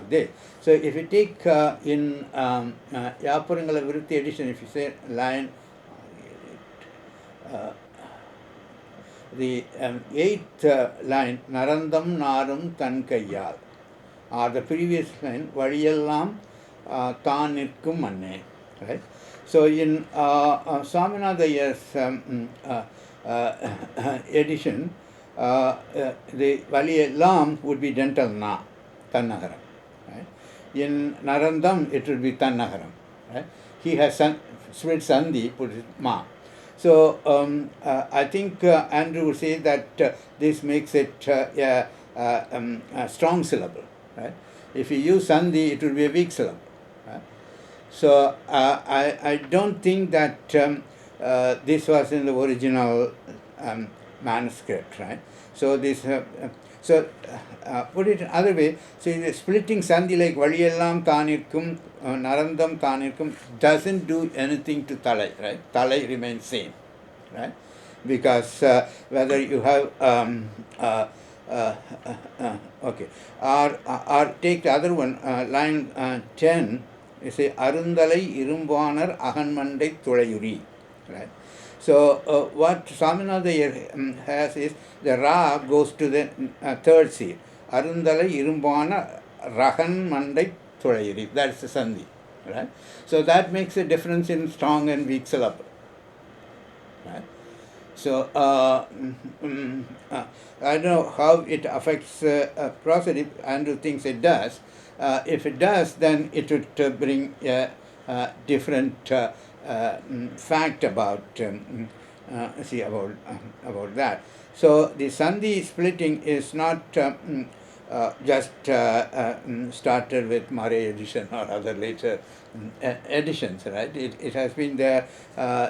Speaker 1: this. So if you take in Yaparangala Vritti edition, if you say line, the eighth line, Narandam Narum Tan Kayyal, or the previous line, Vadiyellam Than Nirkum Manne. Right? So in Swaminatha edition, the Vadiyellam would be dental Na, Tannagaram. Right? In Narandam, it would be Tannagaram. Right? He has split Sandhi, put it Ma. So I think Andrew would say that this makes it a strong syllable. Right? If you use Sandhi, it would be a weak syllable. Right? So I don't think that this was in the original manuscript. Right? So this put it another way. So splitting Sandhi like Vadiyellam Thanirkum, Narandam Thanirkum doesn't do anything to Talai, right? Talai remains same, right? Because whether you have okay, or take the other one, line 10. You say Arundalai Irumbanar Ahanmandai Thulayuri, right? So what Swaminatha has is the Ra goes to the third seed. Arundalai Irumbana Rahan Mandai Thulayuri. That's the Sandhi. Right? So that makes a difference in strong and weak syllable. Right? So I don't know how it affects prosody. Andrew thinks it does. If it does, then it would bring a different fact about about that. So the Sandhi splitting is not just started with Murray edition or other later editions, right? It has been there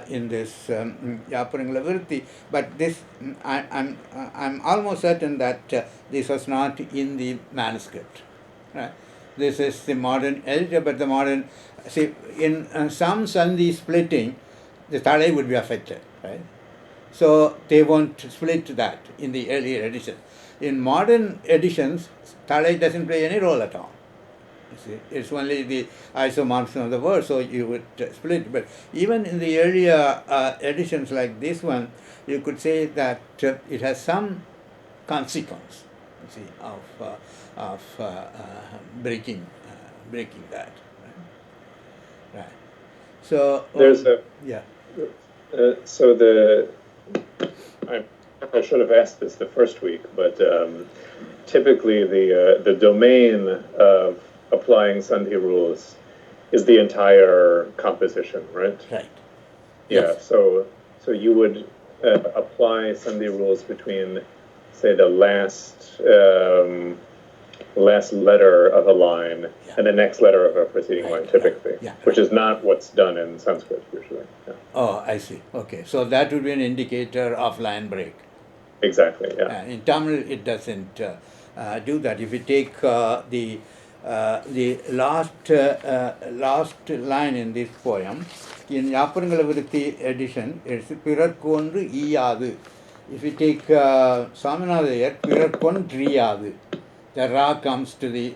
Speaker 1: in this Yaparangala Vritti, but this I'm almost certain that this was not in the manuscript, right? This is the modern editor, but the modern, see, in some Sandhi splitting, the Talai would be affected, right? So they won't split that in the earlier edition. In modern editions, Talai doesn't play any role at all. You see, it's only the isomorphism of the word, so you would split. But even in the earlier editions like this one, you could say that it has some consequence, you see, of breaking that. Right. So
Speaker 3: there's
Speaker 1: yeah.
Speaker 3: So I should have asked this the first week, but typically the domain of applying Sandhi rules is the entire composition, right?
Speaker 1: Right.
Speaker 3: Yeah.
Speaker 1: Yes.
Speaker 3: So you would apply Sandhi rules between, say, the last letter of a line and the next letter of a preceding line, typically, which is not what's done in Sanskrit usually. Yeah.
Speaker 1: Oh, I see. Okay, so that would be an indicator of line break.
Speaker 3: Exactly. Yeah.
Speaker 1: In Tamil, it doesn't do that. If you take the last line in this poem, in Yaparangala Vritti edition, it's Pirarkondu Iyadu. If you take Swaminatha, Pirarkondriyadu. The Ra comes to the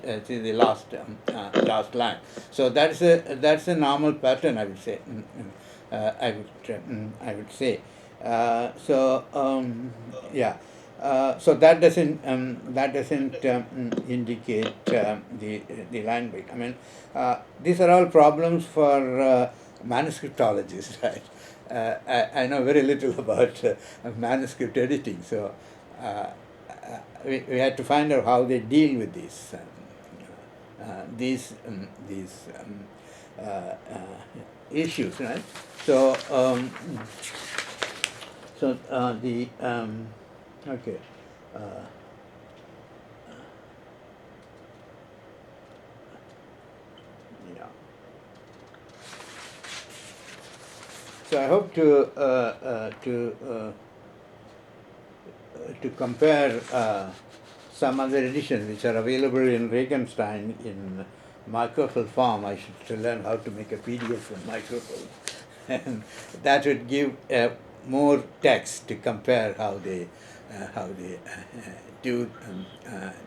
Speaker 1: last line. So that's a normal pattern, I would say. I would say. So that doesn't indicate the line break. I mean, these are all problems for manuscriptologists, right? I know very little about manuscript editing, so we had to find out how they deal with these issues, right? So the okay. So I hope to compare some other editions which are available in Regenstein in microfilm form. I should still learn how to make a PDF from microfilm, and that would give more text to compare how they do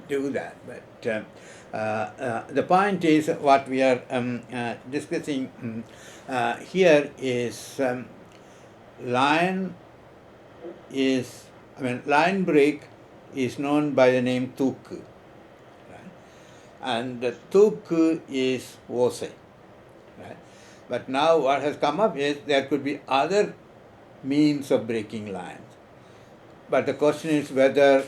Speaker 1: that. But the point is, what we are discussing here is line is, line break is known by the name tuku, right? And the tuku is osei, right? But now what has come up is there could be other means of breaking lines. But the question is whether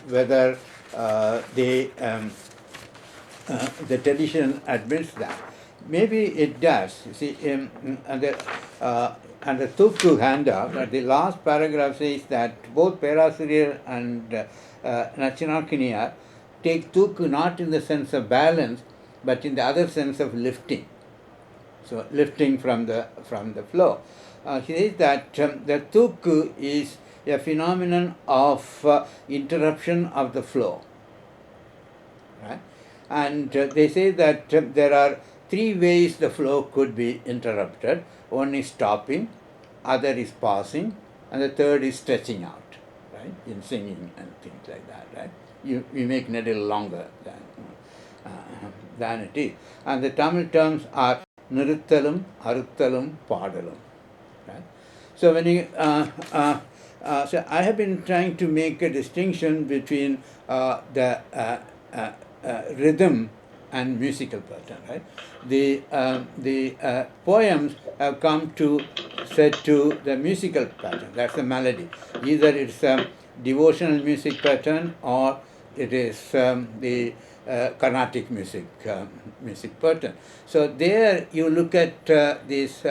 Speaker 1: whether the tradition admits that. Maybe it does. You see, under Tuktu handout, the last paragraph says that both Perasiriya and Nachinakiniya take Tukku not in the sense of balance, but in the other sense of lifting. So lifting from the flow. He says that the Tukku is a phenomenon of interruption of the flow. Right? And they say that there are three ways the flow could be interrupted. One is stopping, other is pausing, and the third is stretching out, right? In singing and things like that, right? You make it a little longer than it is. And the Tamil terms are niruttalum, aruttalum, padalum. Right? So when you so I have been trying to make a distinction between the rhythm and musical pattern. Right? The poems have come to set to the musical pattern. That's the melody. Either it's a devotional music pattern or it is the Carnatic music pattern. So there you look at this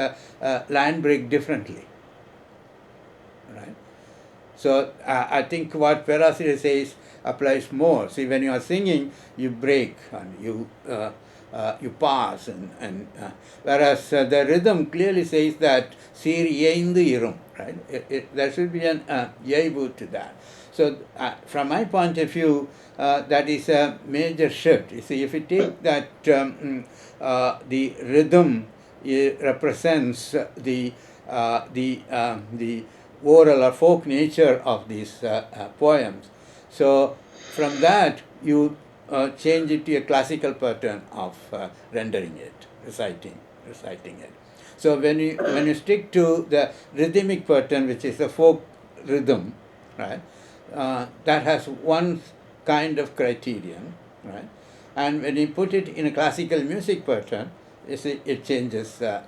Speaker 1: line break differently, right? So I think what Perasiriya says applies more. See, when you are singing, you break and you pass, and whereas the rhythm clearly says that Sir Yendu Irum, right? There should be an Yaibu to that. So from my point of view, that is a major shift. You see, if you take that the rhythm represents the oral or folk nature of these poems. So from that you change it to a classical pattern of rendering it, reciting it. So when you stick to the rhythmic pattern, which is the folk rhythm, right? That has one kind of criterion, right? And when you put it in a classical music pattern, you see, it changes that.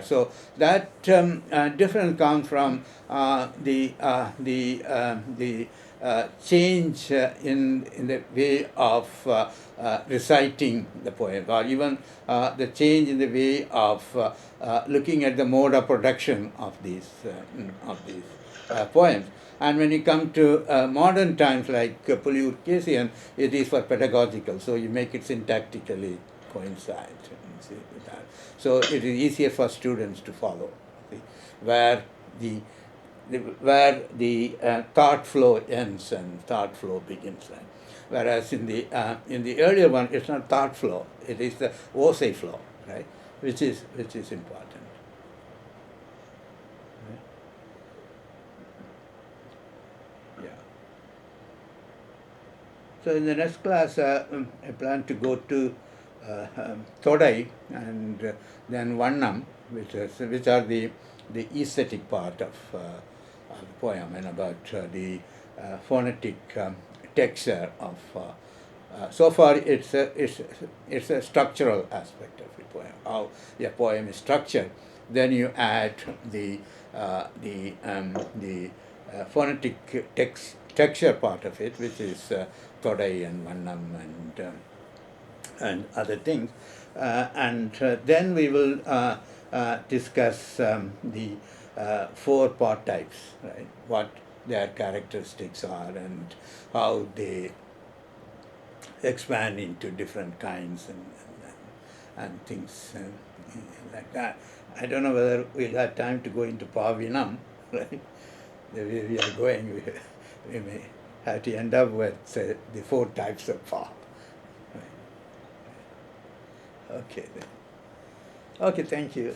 Speaker 1: So that difference comes from the change in the way of reciting the poem, or even the change in the way of looking at the mode of production of these poems. And when you come to modern times like Puliur-Kesian, it is for pedagogical, so you make it syntactically coincide. See, with that. So it is easier for students to follow, see, where the thought flow ends and thought flow begins. Right? Whereas in the earlier one, it's not thought flow; it is the osei flow, right? Which is important. So in the next class, I plan to go to Todai and then Vannam, which are the aesthetic part of the poem, and about the phonetic texture of. So far, it's a structural aspect of the poem. How the poem is structured. Then you add the phonetic texture part of it, which is Todai and Vannam and other things, and then we will discuss the four part types, right? What their characteristics are and how they expand into different kinds and things like that. I don't know whether we'll have time to go into Pavinam, right? The way we are going, we may have to end up with, say, the 4 types of Pa. Right. Okay, then. Okay, thank you.